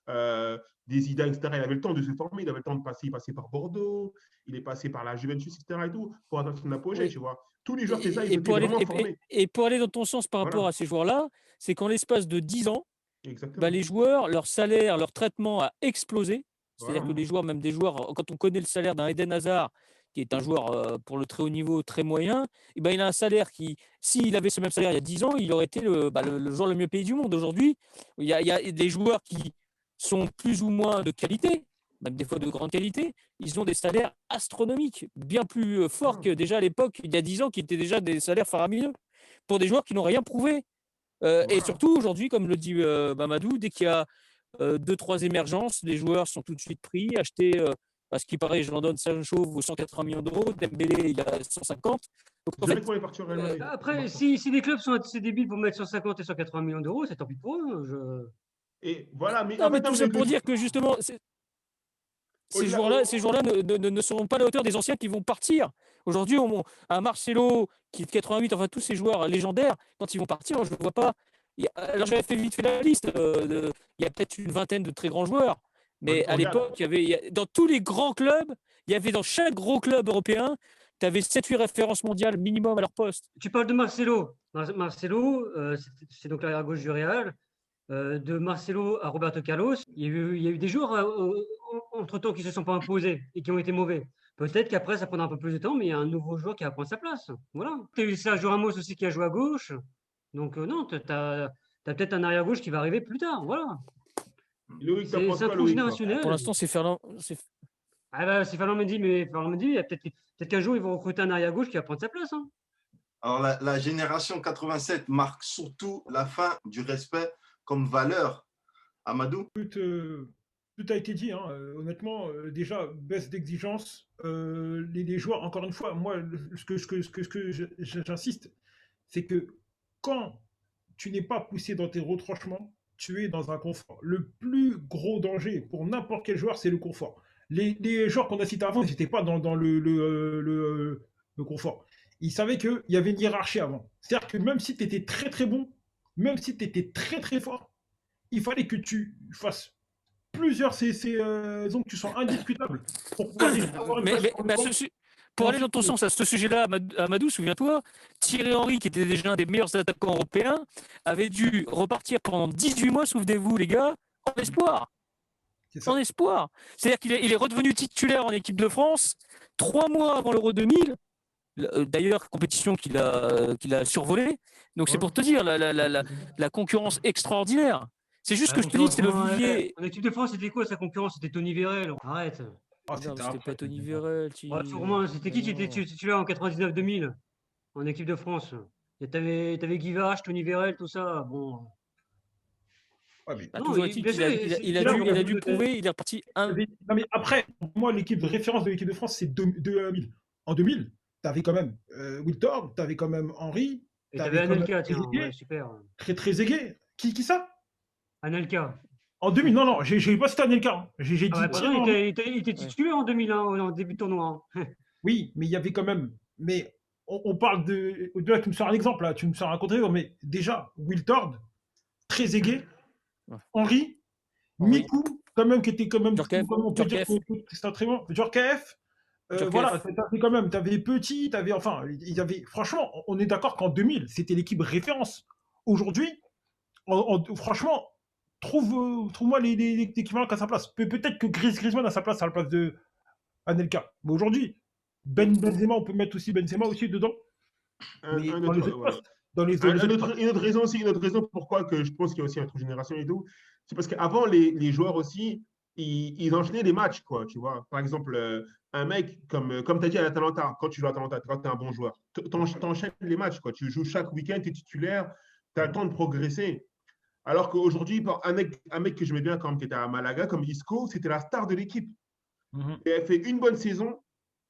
des Zidane, etc., il avait le temps de se former, il avait le temps de passer par Bordeaux, il est passé par la Juventus, etc., et tout, pour atteindre son apogée, Oui. tu vois. Tous les joueurs, c'est ça, ils Et ont été pour aller, vraiment formés. et pour aller dans ton sens par rapport Voilà, à ces joueurs-là, c'est qu'en l'espace de 10 ans, exactement. les joueurs, leur salaire, leur traitement a explosé. C'est-à-dire Voilà. que les joueurs, même des joueurs, quand on connaît le salaire d'un Eden Hazard, qui est un joueur pour le très haut niveau très moyen, il a un salaire qui, s'il avait ce même salaire il y a 10 ans, il aurait été le joueur le mieux payé du monde. Aujourd'hui, il y a des joueurs qui sont plus ou moins de qualité, même des fois de grande qualité, ils ont des salaires astronomiques, bien plus forts que déjà à l'époque, il y a 10 ans, qui étaient déjà des salaires faramineux, pour des joueurs qui n'ont rien prouvé. Et Voilà. surtout, aujourd'hui, comme le dit Mamadou, dès qu'il y a 2-3 émergences, les joueurs sont tout de suite pris, achetés, à ce qui paraît, je l'en donne Sancho vaut 180 millions d'euros, Dembélé, il a 150. Donc, en fait, Directement, il est parti au Real Madrid. Après, C'est pour ça. si les clubs sont assez débiles pour mettre 150 et 180 millions d'euros, c'est tant pis pour eux. Et voilà, mais non, en mais même temps, tout ça pour dire que justement, ces au-delà, joueurs-là ne seront pas à la hauteur des anciens qui vont partir. Aujourd'hui, un Marcelo qui est de 88, enfin tous ces joueurs légendaires, quand ils vont partir, je ne vois pas. Alors j'avais fait vite fait la liste. Il y a peut-être une vingtaine de très grands joueurs. Mais à regarde, l'époque, dans tous les grands clubs, il y avait dans chaque gros club européen, tu avais 7-8 références mondiales minimum à leur poste. Tu parles de Marcelo. Marcelo, c'est donc l'arrière gauche du Real. De Marcelo à Roberto Carlos, il y a eu des joueurs entre-temps qui ne se sont pas imposés et qui ont été mauvais. Peut-être qu'après, ça prendra un peu plus de temps, mais il y a un nouveau joueur qui va prendre sa place. Voilà. Tu as eu Sergio Ramos aussi qui a joué à gauche. Donc, non, tu as peut-être un arrière-gauche qui va arriver plus tard. Voilà. Loïc, t'en C'est penses un quoi, trou Loïc, toi? générationnel. Pour l'instant, c'est Ferland. Ah bah, c'est Ferland Mendy, mais Ferland Mendy, il y a peut-être qu'un jour, ils vont recruter un arrière-gauche qui va prendre sa place. Hein. Alors, la génération 87 marque surtout la fin du respect comme valeur. Amadou? Tout a été dit, hein. Honnêtement, déjà, baisse d'exigence. Les joueurs, encore une fois, moi, j'insiste, c'est que quand tu n'es pas poussé dans tes retranchements, tu es dans un confort. Le plus gros danger pour n'importe quel joueur, c'est le confort. Les joueurs qu'on a cités avant, ils n'étaient pas dans le confort. Ils savaient qu'il y avait une hiérarchie avant. C'est-à-dire que même si tu étais très très bon, même si tu étais très très fort, il fallait que tu fasses plusieurs saisons, que tu sois indiscutable pour pouvoir avoir une Mais, place mais, sur le mais banc. pour aller dans ton sens à ce sujet-là, Amadou, souviens-toi, Thierry Henry, qui était déjà un des meilleurs attaquants européens, avait dû repartir pendant 18 mois, souvenez-vous, les gars, en espoir. C'est ça. En espoir. C'est-à-dire qu'il est redevenu titulaire en équipe de France 3 mois avant l'Euro 2000. D'ailleurs, compétition qu'il a survolée. Donc, c'est pour te dire la concurrence extraordinaire. C'est juste La que je te dis, c'est le concurrence, vivier. en équipe de France, c'était quoi sa concurrence? C'était Tony Vérel. Arrête. Ah, Non, c'était mais c'était après. pas Tony Vérel. Ouais, sûrement, c'était qui était titulaire en 99-2000 en équipe de France? T'avais Guy Varach, Tony Vérel, tout ça. Bon. Ouais, mais Bah, Non, toujours est-il bien qu'il sûr, a, c'est il a là dû, où il on a a dû vu prouver, il est reparti un. Non, mais après, pour moi, l'équipe de référence de l'équipe de France, c'est 2000. En 2000, tu avais quand même Wiltord, tu avais quand même Henry, et tu t'avais avais quand même Anelka, tiens, ouais, Trezeguet, super. très très aigué. Qui ça? Anelka. En 2000, non, non, j'ai pas cité Anelka. Hein. J'ai Ah ouais, dit pardon, Thierry Henry. il était Ouais. titulaire en 2000, hein, en début de tournoi. Hein. Oui, mais il y avait quand même. Mais on parle de. Là, tu me sors un exemple, là, tu me sors un contre mais déjà, Wiltord, très aigué, Ouais. Henry, Henry. Mikou, quand même, qui était quand même. Djorkaeff. Comment on peut dire Djorkaeff. que c'est un très bon. Djorkaeff. Djorkaeff. Voilà, t'avais quand même, t'avais Petit, t'avais, enfin, il y avait, franchement, on est d'accord qu'en 2000, c'était l'équipe référence. Aujourd'hui, franchement, trouve-moi les équivalents à sa place. Peut-être que Griezmann a sa place à la place de Anelka. Mais aujourd'hui, Benzema, on peut mettre aussi Benzema aussi dedans. Mais un dans les autre, autres voilà. postes, dans les autres postes. Une autre raison aussi, une autre raison pourquoi que je pense qu'il y a aussi un trou génération et tout, c'est parce qu'avant, les joueurs aussi, ils enchaînaient les matchs, quoi, tu vois. Par exemple, un mec, comme tu as dit à l'Atalanta, quand tu joues à l'Atalanta, quand tu es un bon joueur, t'enchaînes les matchs, quoi. Tu joues chaque week-end, tu es titulaire, Tu as le temps de progresser. Alors qu'aujourd'hui, un mec que j'aimais bien quand même, qui était à Malaga, comme Isco, c'était la star de l'équipe. Il a fait une bonne saison.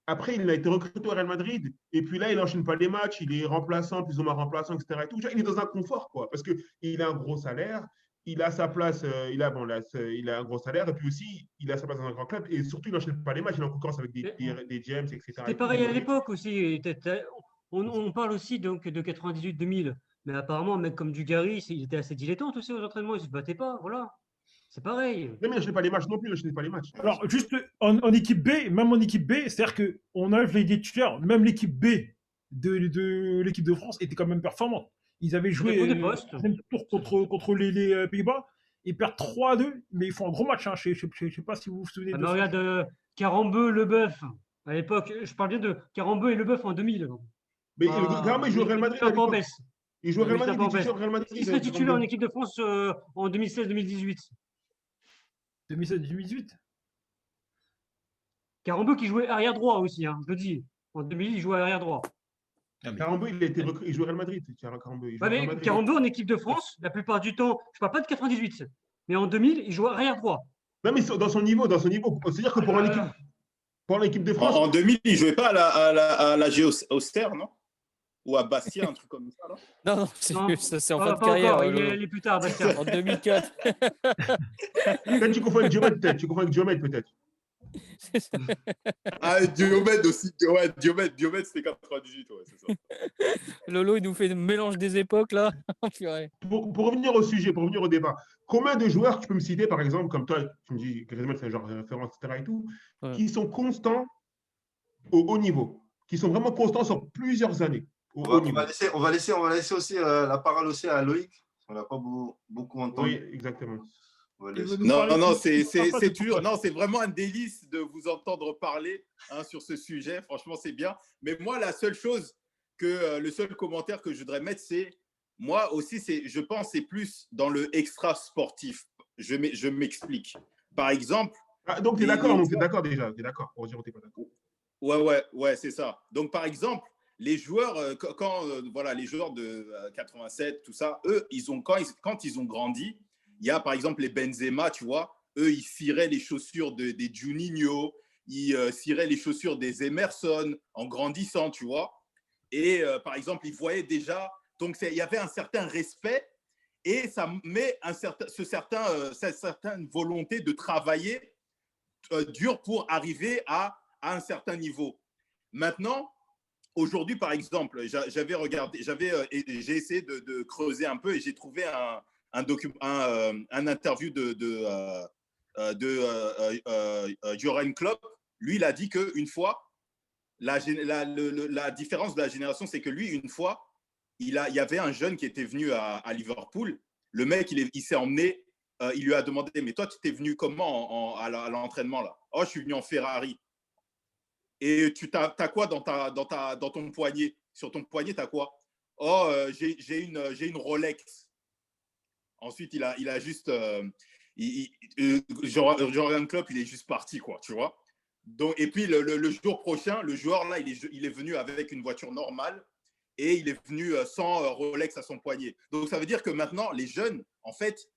Après, il a été recruté au Real Madrid. Et puis là, il n'enchaîne pas les matchs. Il est remplaçant, plus ou moins remplaçant, etc. Et tout. Il est dans un confort, quoi. Parce qu'il a un gros salaire. Il a sa place. Il a un gros salaire. Et puis aussi, il a sa place dans un grand club. Et surtout, il n'enchaîne pas les matchs. Il est en concurrence avec des James, etc. C'était pareil à l'époque aussi. On parle aussi donc de 98-2000. Mais apparemment, un mec comme Dugarry, il était assez dilettante aussi aux entraînements. Il ne se battait pas. Voilà. C'est pareil. Non, mais il n'enchaîne pas les matchs non plus. Il n'enchaîne pas les matchs. Alors, juste en équipe B, même en équipe B, c'est-à-dire qu'on enlève les titulaires, même l'équipe B de l'équipe de France était quand même performante. Ils avaient joué dépend des postes. même tour contre les Pays-Bas. Ils perdent 3-2, mais ils font un gros match. Hein. Je ne sais pas si vous vous souvenez Ah, de mais ça. regarde, Carambeu, Leboeuf. À l'époque, je parle bien de Carambeu et Leboeuf en 2000. Mais Carambeu, il joue au Real Madrid. Il était un peu en baisse. Il joue au Real Il était un Madrid. peu en Il baisse. joue au Real Madrid. Il serait titulaire en équipe de France en 2016-2018. 2017-2018. Carambeu qui jouait arrière droit aussi, hein, je le dis. En 2000, il jouait arrière droit. Carambeu, il joue au Real Madrid. Carambeu, il joue au Ouais, Real mais Madrid. Carambeu en équipe de France, la plupart du temps, je ne parle pas de 98, mais en 2000, il jouait arrière droit. Non, mais dans son niveau. C'est-à-dire que pour l'équipe de France. En 2000, il ne jouait pas à la Auxerre, non? Ou à Bastia, un truc comme ça, non? Non, Non, c'est en pas fin de carrière. encore, il est plus tard, Bastien. En 2004. Peut-être tu confonds avec Diomède, peut-être. Tu confonds avec Diomède, peut-être. Ah, Diomède aussi. Ouais, Diomède, c'était 98, ouais, c'est ça. Lolo, il nous fait le mélange des époques, là. Purée. Pour revenir au sujet, pour revenir au débat, combien de joueurs tu peux me citer, par exemple, comme toi, tu me dis Griezmann, c'est un genre de référence, etc. et tout, Ouais. qui sont constants au haut niveau, qui sont vraiment constants sur plusieurs années au haut niveau. On va laisser aussi la parole aussi à Loïc. On l'a pas beaucoup entendu. Oui, exactement. On va laisser. Non, c'est toujours, non, c'est vraiment un délice de vous entendre parler sur ce sujet. Franchement, c'est bien. Mais moi, la seule chose le seul commentaire que je voudrais mettre, c'est moi aussi, je pense, c'est plus dans le extra sportif. Je m'explique. Par exemple. Ah, donc, tu es d'accord, donc tu es d'accord déjà. Tu es d'accord pour dire que tu n'es pas d'accord. Ouais, c'est ça. Donc, par exemple, les joueurs, voilà, les joueurs de 87, tout ça, eux, quand ils ont grandi, il y a par exemple les Benzema, tu vois, eux, ils ciraient les chaussures des Juninho, ils ciraient les chaussures des Emerson en grandissant, tu vois. Et par exemple, ils voyaient déjà, donc il y avait un certain respect et ça met cette certaine volonté de travailler dur pour arriver à un certain niveau. Maintenant, aujourd'hui, par exemple, j'ai essayé de creuser un peu et j'ai trouvé un interview de Jürgen Klopp. Lui, il a dit qu'une fois, la différence de la génération, c'est que lui, une fois, il y avait un jeune qui était venu à Liverpool. Le mec, il s'est emmené, il lui a demandé, mais toi, tu t'es venu comment à l'entraînement là? Oh, je suis venu en Ferrari. Et tu as quoi dans ton poignet? Sur ton poignet, tu as quoi? Oh, j'ai une Rolex. Ensuite, il a juste. Jürgen Klopp, il est juste parti, quoi, tu vois. Donc, et puis, le jour prochain, le joueur, là, il est venu avec une voiture normale et il est venu sans Rolex à son poignet. Donc, ça veut dire que maintenant, les jeunes, en fait,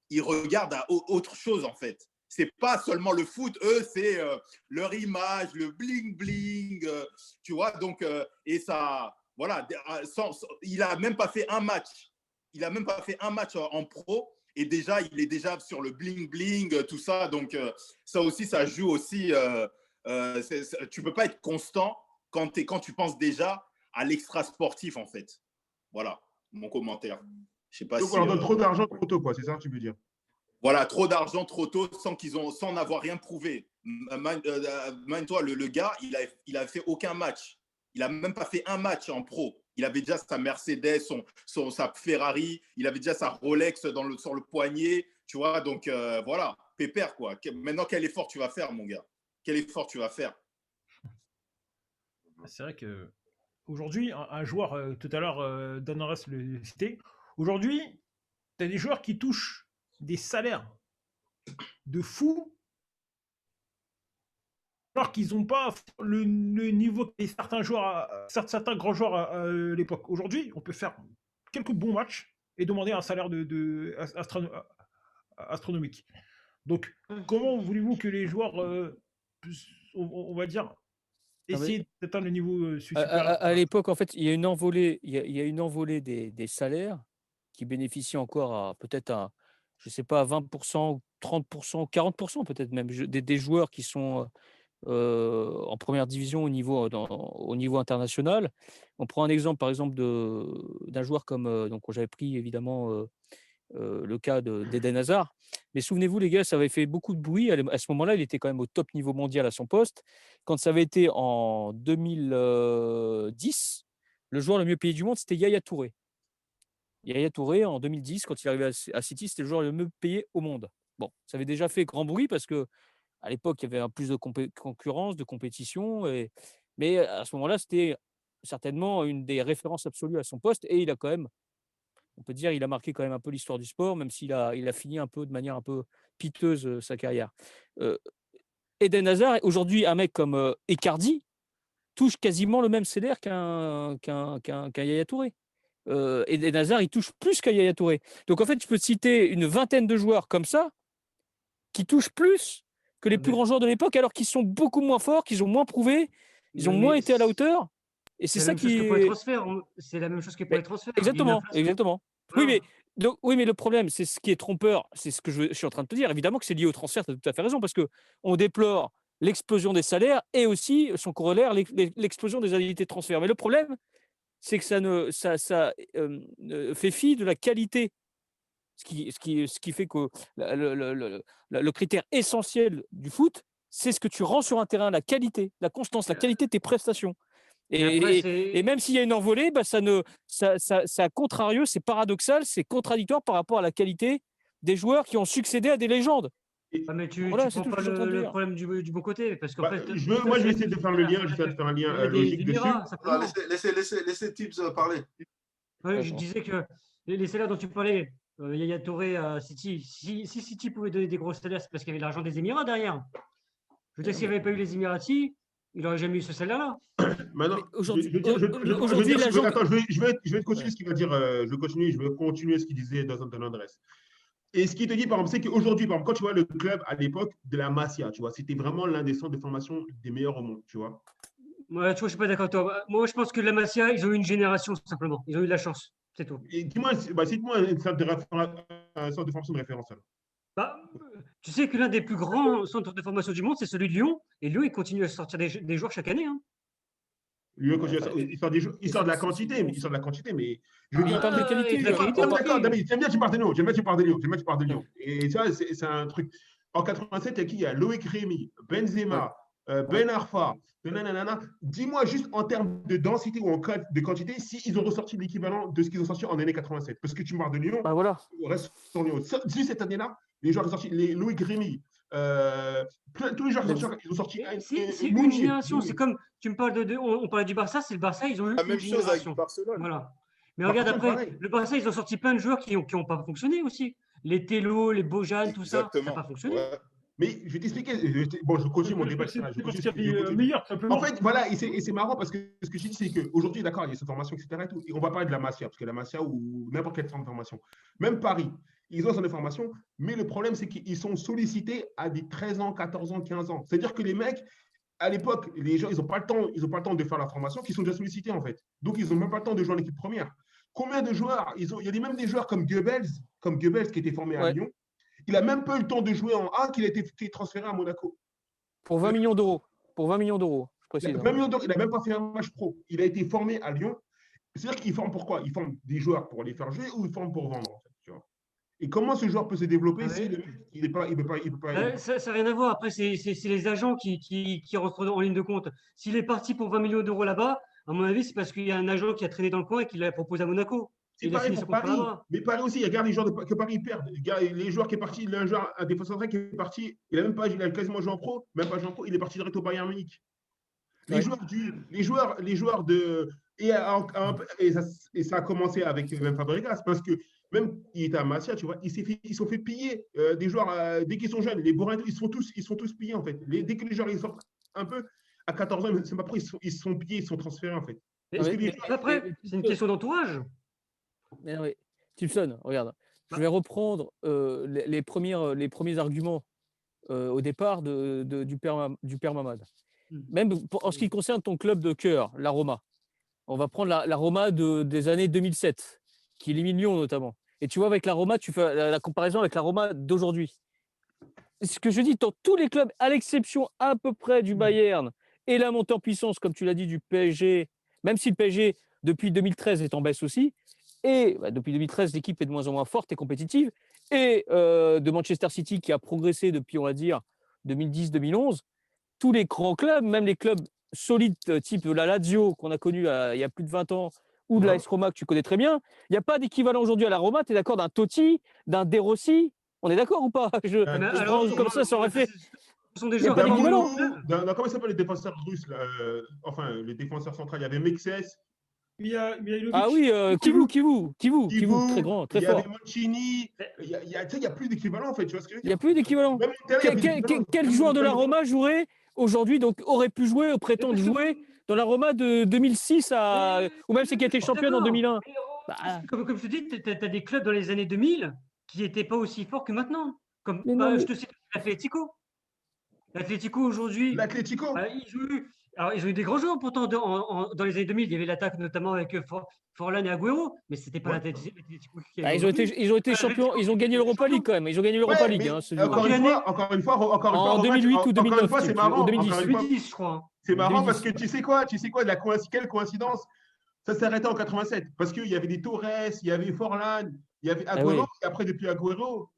ils regardent à autre chose, en fait. C'est pas seulement le foot, eux, c'est leur image, le bling-bling, tu vois. Donc, et ça, voilà, il a même pas fait un match. Il a même pas fait un match en pro et déjà, il est déjà sur le bling-bling, tout ça. Donc, ça aussi, ça joue aussi. Tu peux pas être constant quand tu penses déjà à l'extra sportif, en fait. Voilà, mon commentaire. Je sais pas donc, si, on leur donne trop d'argent trop tôt, quoi. C'est ça que tu veux dire? Voilà, trop d'argent trop tôt sans n'avoir rien prouvé. Mine-toi, le gars, il a fait aucun match. Il a même pas fait un match en pro. Il avait déjà sa Mercedes, sa Ferrari, il avait déjà sa Rolex sur le poignet, tu vois. Donc voilà, pépère quoi. Maintenant, quel effort tu vas faire, mon gars? Quel effort tu vas faire? C'est vrai que aujourd'hui, un joueur, tout à l'heure, Dan Horace le citait, aujourd'hui, tu as des joueurs qui touchent des salaires de fous alors qu'ils n'ont pas le niveau que certains grands joueurs à l'époque. Aujourd'hui, on peut faire quelques bons matchs et demander un salaire astronomique. Donc, comment voulez-vous que les joueurs, on va dire, essayer d'atteindre le niveau supérieur? À l'époque, en fait, il y a une envolée, il y a une envolée des salaires qui bénéficient encore à peut-être à, je sais pas, à 20%, ou 30%, 40% peut-être même, des joueurs qui sont en première division au niveau international. On prend un exemple, par exemple, d'un joueur comme, donc j'avais pris évidemment le cas d'Eden Hazard. Mais souvenez-vous, les gars, ça avait fait beaucoup de bruit. À ce moment-là, il était quand même au top niveau mondial à son poste. Quand ça avait été en 2010, le joueur le mieux payé du monde, c'était Yaya Touré. Yaya Touré, en 2010, quand il arrivait à City, c'était le joueur le mieux payé au monde. Bon, ça avait déjà fait grand bruit parce que à l'époque, il y avait un plus de concurrence, de compétition. Mais à ce moment-là, c'était certainement une des références absolues à son poste. Et il a quand même, on peut dire, il a marqué quand même un peu l'histoire du sport, même s'il a fini un peu de manière un peu piteuse sa carrière. Euh, Eden Hazard, aujourd'hui, un mec comme Icardi, touche quasiment le même salaire qu'un Yaya Touré. Eden Hazard, il touche plus qu'un Yaya Touré. Donc en fait, je peux te citer une vingtaine de joueurs comme ça qui touchent plus que les plus grands joueurs de l'époque, alors qu'ils sont beaucoup moins forts, qu'ils ont moins prouvé, ils ont moins été à la hauteur. Et c'est ça qui est. C'est la même chose que pour les transferts. Exactement, exactement. Voilà. Oui, mais le problème, c'est ce qui est trompeur, c'est ce que je suis en train de te dire. Évidemment que c'est lié au transfert, tu as tout à fait raison, parce qu'on déplore l'explosion des salaires et aussi son corollaire, l'explosion des indemnités de transfert. Mais le problème, c'est que ça fait fi de la qualité. Ce qui fait que le critère essentiel du foot, c'est ce que tu rends sur un terrain, la qualité, la constance, la qualité de tes prestations. Et même s'il y a une envolée, bah, ça contrarieux, c'est paradoxal, c'est contradictoire par rapport à la qualité des joueurs qui ont succédé à des légendes. Ah, mais tu Voilà, prends pas le problème du bon côté, parce qu'en fait, moi, je vais essayer de faire le lien, je vais essayer de faire un lien logique dessus. Laissez parler. Ouais, je disais que les salaires dont tu parlais, Yaya Touré à City, si City pouvait donner des gros salaires, c'est parce qu'il y avait l'argent des Émirats derrière. Je veux dire, s'il n'y avait pas eu les Émiratis, il n'aurait jamais eu ce salaire-là. Maintenant, aujourd'hui, je vais continuer ce qu'il va dire. Je vais continuer ce qu'il disait dans son adresse. Et ce qu'il te dit, par exemple, c'est qu'aujourd'hui, par exemple, quand tu vois le club à l'époque de la Masia, tu vois, c'était vraiment l'un des centres de formation des meilleurs au monde, tu vois. Ouais, tu vois, je suis pas d'accord avec toi. Moi, je pense que la Masia, ils ont eu une génération, simplement. Ils ont eu de la chance, c'est tout. Et dis-moi, cite-moi un centre de formation de référence. Alors. Bah, tu sais que l'un des plus grands centres de formation du monde, c'est celui de Lyon. Et Lyon, il continue à sortir des joueurs chaque année. Hein. Lyon, il sort de la quantité, mais je veux dire, il parle de qualité. D'accord, David, j'aime bien tu parles de Lyon. Et ça, c'est un truc. En 87, il y a Loïc Rémy, Benzema, Ben Arfa, dis-moi juste en termes de densité ou de quantité, s'ils ont ressorti l'équivalent de ce qu'ils ont sorti en année 87. Parce que tu me parles de Lyon, voilà. reste sur Lyon. Juste cette année-là, les joueurs qui ont sorti, Loïc Rémy, tous les joueurs qui ont sorti. C'est une génération. C'est comme, tu me parles on parlait du Barça, c'est le Barça, ils ont eu la même chose avec Barcelone. Voilà. Mais regarde après, le Barça, ils ont sorti plein de joueurs qui n'ont pas fonctionné aussi. Les Tello, les Bojan, tout ça n'a pas fonctionné. Ouais. Mais je vais t'expliquer. Je continue mon débat. En fait, voilà, et c'est marrant parce que ce que je dis, c'est qu'aujourd'hui, d'accord, il y a cette formation, etc. Et, tout, et on va parler de la Masia, parce que la Masia ou n'importe quelle forme de formation, même Paris, ils ont des formations, mais le problème, c'est qu'ils sont sollicités à des 13 ans, 14 ans, 15 ans. C'est-à-dire que les mecs, à l'époque, les gens, ils n'ont pas le temps de faire la formation, qui sont déjà sollicités, en fait. Donc, ils n'ont même pas le temps de jouer en équipe première. Combien de joueurs il y a même des joueurs comme Goebbels qui était formé à Lyon. Il n'a même pas eu le temps de jouer en A, qu'il a été transféré à Monaco. Pour 20 millions d'euros. Pour 20 millions d'euros, je précise. 20 millions d'euros, il n'a même pas fait un match pro. Il a été formé à Lyon. C'est-à-dire qu'il forme pourquoi? Il forme des joueurs pour les faire jouer ou il forme pour vendre, en fait, tu vois. Et comment ce joueur peut se développer si il ne peut pas. Ça n'a rien à voir. Après, c'est les agents qui rentrent en ligne de compte. S'il est parti pour 20 millions d'euros là-bas, à mon avis, c'est parce qu'il y a un agent qui a traîné dans le coin et qui l'a proposé à Monaco. C'est pareil pour Paris. Mais Paris aussi, regarde les joueurs que Paris perd. Les joueurs qui est parti, un défenseur central qui est parti, il a quasiment joué en pro, même pas joué en pro, il est parti direct au Bayern Munich. Les joueurs de. Et ça a commencé avec même Fabregas, parce que même il était à Masia, tu vois, ils sont fait piller des joueurs dès qu'ils sont jeunes. Les Bordeaux, ils sont tous pillés en fait. Dès que les joueurs ils sortent un peu à 14 ans, c'est pas pour ils sont pillés, ils sont transférés en fait. Après, c'est une question d'entourage. Oui. Simpson, regarde. Je vais reprendre les premiers arguments au départ du père Mamad. Même en ce qui concerne ton club de cœur, la Roma. On va prendre la Roma des années 2007, qui élimine Lyon notamment. Et tu vois, avec la Roma, tu fais la comparaison avec la Roma d'aujourd'hui. Ce que je dis, dans tous les clubs, à l'exception à peu près du Bayern et la montée en puissance, comme tu l'as dit, du PSG, même si le PSG, depuis 2013, est en baisse aussi, et depuis 2013, l'équipe est de moins en moins forte et compétitive, et de Manchester City qui a progressé depuis, on va dire, 2010-2011, tous les grands clubs, même les clubs solides type la Lazio qu'on a connu il y a plus de 20 ans, ou de l'AS Roma que tu connais très bien, il n'y a pas d'équivalent aujourd'hui à la Roma, tu es d'accord, d'un Totti, d'un De Rossi, on est d'accord ou pas? Je prends comme ça aurait fait. Ce sont des Il y a joueurs pas D'un d'équivalent. moment, comment ils s'appellent les défenseurs russes là, enfin, les défenseurs centraux, il y avait Mexes, Mihailovic. Ah oui, Kivu, très Kivu, grand, il très y fort. avait Mancini. Tu sais, il n'y a plus d'équivalent en fait. Tu vois ce que je veux Il n'y a dire? plus d'équivalent. Même Inter, il y a plus d'équivalent. Quel joueur de la Roma jouerait aujourd'hui, donc aurait pu jouer, prétend jouer dans la Roma de 2006 ou même c'est qui a été championne en 2001? Comme je te dis, tu as des clubs dans les années 2000 qui n'étaient pas aussi forts que maintenant. Comme, Mais non, mais- je te cite l'Atlético. L'Atlético aujourd'hui, L'Atlético. ils ont eu des grands joueurs pourtant dans les années 2000. Il y avait l'attaque notamment avec Forlan et Agüero, mais c'était pas Ouais. l'Atlético qui a eu Ils ont été champions, ils ont gagné l'Europa League quand même. Ils ont gagné l'Europa Ouais, League. mais Hein, ce encore jour-là. une fois, En Romain, 2008 ou encore une 2009, fois, c'est marrant. ou 2010. Encore une fois, 2010, je crois. c'est marrant 2010. parce que tu sais quoi, quelle coïncidence? Ça s'est arrêté en 87 parce qu'il y avait des Torres, il y avait Forlan, il y avait Agüero, oui. et après, depuis Agüero,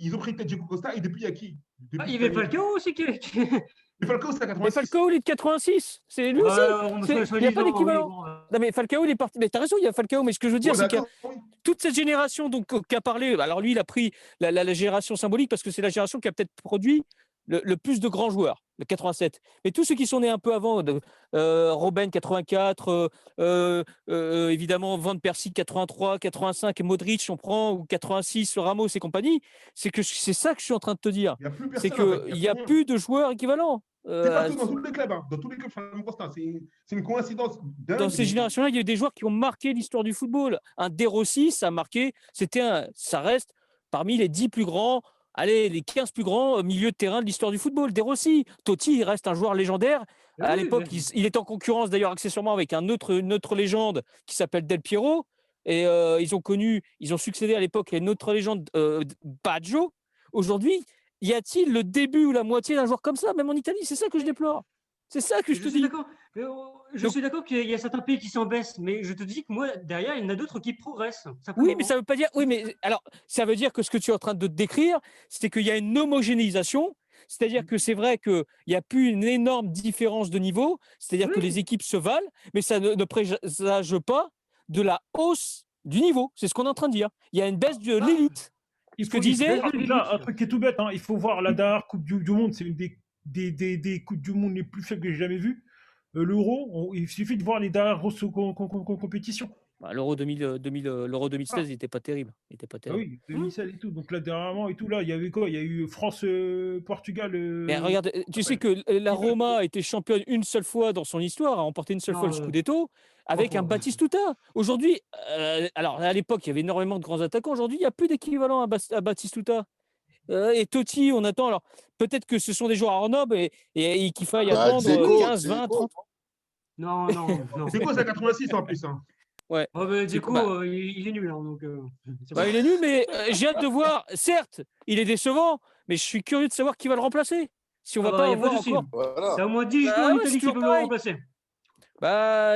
ils ont pris peut-être Diego Costa, et depuis, il y a qui? Il y avait Falcao aussi qui. Falcao, c'est à Mais 86. Falcao, il est de 86. C'est lui aussi. Il n'y a pas d'équivalent. Non, mais Falcao, il est parti. Mais tu as raison, il y a Falcao. Mais ce que je veux dire, Ouais, c'est qu'il y a d'accord, oui. toute cette génération qu'a parlé. Alors lui, il a pris la génération symbolique parce que c'est la génération qui a peut-être produit le plus de grands joueurs, le 87. Mais tous ceux qui sont nés un peu avant, Robben 84, évidemment Van Persie 83, 85, Modric, on prend, ou 86, Ramos et compagnie, c'est ça que je suis en train de te dire. Il n'y a plus C'est personne. En fait. qu'il n'y a plus de joueurs équivalents. C'est partout dans tous les clubs. Hein. Dans tous les clubs, je suis constat. C'est une coïncidence dingue. Dans ces générations-là, il y a eu des joueurs qui ont marqué l'histoire du football. Un De Rossi, ça a marqué, ça reste parmi les 10 plus grands, allez, les 15 plus grands milieux de terrain de l'histoire du football. De Rossi, Totti, il reste un joueur légendaire. À l'époque, il est en concurrence d'ailleurs accessoirement avec une autre légende qui s'appelle Del Piero. Et ils ont succédé à l'époque à une autre légende, Baggio. Aujourd'hui, y a-t-il le début ou la moitié d'un joueur comme ça, même en Italie? C'est ça que je déplore. C'est ça que je te dis. D'accord. Je suis d'accord qu'il y a certains pays qui s'en baissent, mais je te dis que moi, derrière, il y en a d'autres qui progressent. Oui, mais ça veut pas dire. Oui, mais alors, ça veut dire que ce que tu es en train de décrire, c'est qu'il y a une homogénéisation. C'est-à-dire que c'est vrai qu'il n'y a plus une énorme différence de niveau. C'est-à-dire que les équipes se valent, mais ça ne présage pas de la hausse du niveau. C'est ce qu'on est en train de dire. Il y a une baisse de l'élite. Il faut un truc qui est tout bête. Hein. Il faut voir la dernière Coupe du Monde. C'est une des Coupes du Monde les plus faibles que j'ai jamais vues. L'Euro, il suffit de voir les dernières grosses compétitions. L'Euro 2016, il n'était pas terrible. Ah oui, 2016 et tout. Donc là, dernièrement et tout, là, il y avait quoi? Il y a eu France-Portugal. Mais regarde, tu sais que la Roma a été championne une seule fois dans son histoire, a remporté une seule fois le Scudetto, avec un Batistuta. Aujourd'hui, alors à l'époque, il y avait énormément de grands attaquants. Aujourd'hui, il n'y a plus d'équivalent à Batistuta. Et Totti, on attend. Alors, peut-être que ce sont des joueurs hors normes et qu'il faille attendre 15, 20, 30. Non. C'est quoi, ça, 86 en plus hein. Ouais. Il est nul. Hein, donc, il est nul, mais j'ai hâte de voir. Certes, il est décevant, mais je suis curieux de savoir qui va le remplacer. Si on va pas avoir encore. Voilà. T'as au moins 10 joueurs en Italie qui peuvent le remplacer.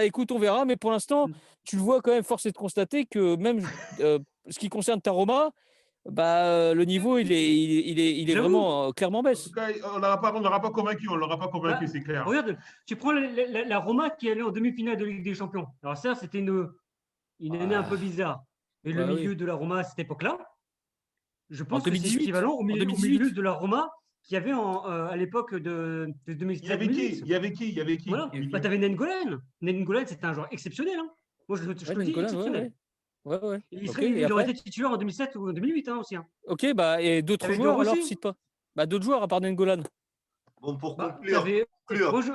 Écoute, on verra, mais pour l'instant, tu le vois quand même, force est de constater que même ce qui concerne ta Roma, le niveau, il est vraiment clairement baisse. En tout cas, on l'aura pas convaincu, c'est clair. Regarde, tu prends la Roma qui allait en demi-finale de Ligue des Champions. Alors ça, c'était une année un peu bizarre. Et le milieu de la Roma à cette époque-là, je pense que c'est équivalent au milieu de la Roma qu'il y avait à l'époque de 2007. Il y avait qui Voilà. Tu avais Nengolan. Nengolan, c'était un joueur exceptionnel. Hein. Moi, je te le dis, exceptionnel. Ouais. Il aurait été titulaire en 2007 ou en 2008 aussi. Hein. Ok, et d'autres joueurs alors, cite pas. D'autres joueurs à part Nengolan. Bon, pour conclure,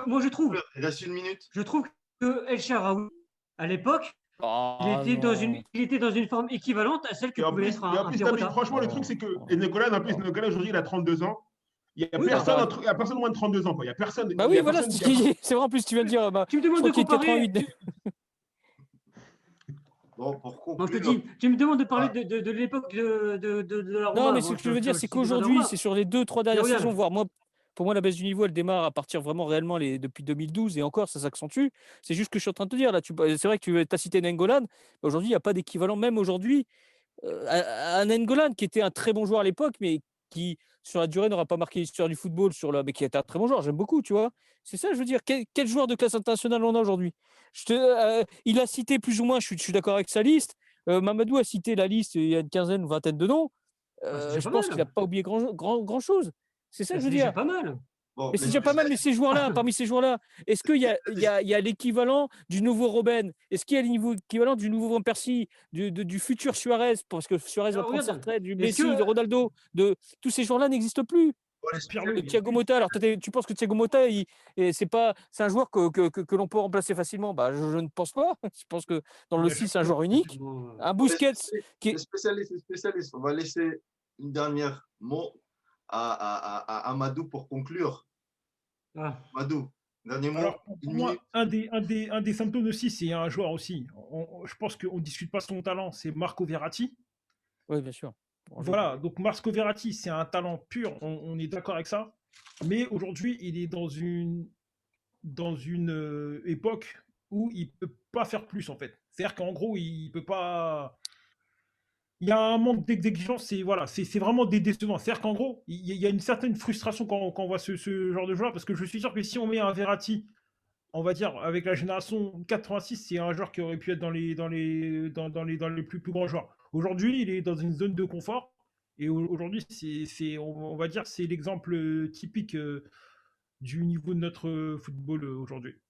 moi, je trouve. Il reste une minute. Je trouve que El Shaarawy, à l'époque, Ah, non. Il était dans une forme équivalente à celle que Et en pouvait plus, être et en un plus, Perrotta. franchement, le truc, c'est que N'Golan, en plus, N'Golan, aujourd'hui, il a 32 ans. Il n'y a, Oui, personne bah, il y a personne moins de 32 ans. Quoi. Il n'y a personne. bah Il y oui, a voilà, personne, c'est il y a pas- c'est vrai, en plus, tu viens de dire, bah, Tu me je demandes crois de qu'il est de comparer. 88. Bon, pour Non, je te conclure, dis, tu me demandes de parler ah, de l'époque de la Non, Roma. mais Bon, ce que je veux dire, je c'est suis fan de qu'aujourd'hui, Roma. c'est sur les 2, 3 Mais dernières saisons, regarde, voire moi, pour moi, la baisse du niveau, elle démarre à partir vraiment réellement depuis 2012 et encore, ça s'accentue. C'est juste ce que je suis en train de te dire là. C'est vrai que tu as cité Nengolan. Aujourd'hui, il n'y a pas d'équivalent, même aujourd'hui, à Nengolan, qui était un très bon joueur à l'époque, mais qui, sur la durée, n'aura pas marqué l'histoire du football, mais qui était un très bon joueur. J'aime beaucoup, tu vois. C'est ça, je veux dire. Quel joueur de classe internationale on a aujourd'hui? Il a cité plus ou moins, je suis d'accord avec sa liste. Mamadou a cité la liste, il y a une quinzaine ou vingtaine de noms. bah, c'est déjà Je pas pense qu'il n'a mal. pas oublié grand chose. C'est ça Bah, que je c'est veux déjà dire. pas mal. bon, Mais c'est les déjà pas mal, mais spécialistes, ces joueurs-là, parmi ces joueurs-là, est-ce qu'il y a, il y a l'équivalent du nouveau Robben? Est-ce qu'il y a l'équivalent du nouveau Van Persie, du futur Suarez, parce que Suarez va Alors, prendre sa regarde, retraite, du est-ce Messi, de que. Ronaldo, tous ces joueurs-là n'existent plus. pour les Pirlo, il est Thiago Motta, alors toi, tu penses que Thiago Motta, c'est un joueur que l'on peut remplacer facilement? Bah, je ne pense pas. Je pense que dans le bien 6, sûr c'est un que non. joueur unique. Bon, Un Pour les Busquets, spécialistes, qui les est... spécialistes, les spécialistes, on va laisser une dernière mot à Amadou pour conclure. ah, Amadou, dernier mot, Alors, pour une minute. moi, un des symptômes aussi, c'est un joueur aussi. Je pense qu'on ne discute pas son talent, c'est Marco Verratti. Oui, bien sûr. Bonjour. Voilà, donc Marco Verratti, c'est un talent pur, on est d'accord avec ça. Mais aujourd'hui, il est dans une époque où il peut pas faire plus, en fait. C'est-à-dire qu'en gros, il peut pas. Il y a un manque d'exigence, c'est voilà, c'est vraiment décevant. C'est-à-dire qu'en gros, il y a une certaine frustration quand on voit ce genre de joueur, parce que je suis sûr que si on met un Verratti, on va dire, avec la génération 86, c'est un joueur qui aurait pu être dans les plus grands joueurs. Aujourd'hui, il est dans une zone de confort. Et aujourd'hui, on va dire, c'est l'exemple typique du niveau de notre football aujourd'hui.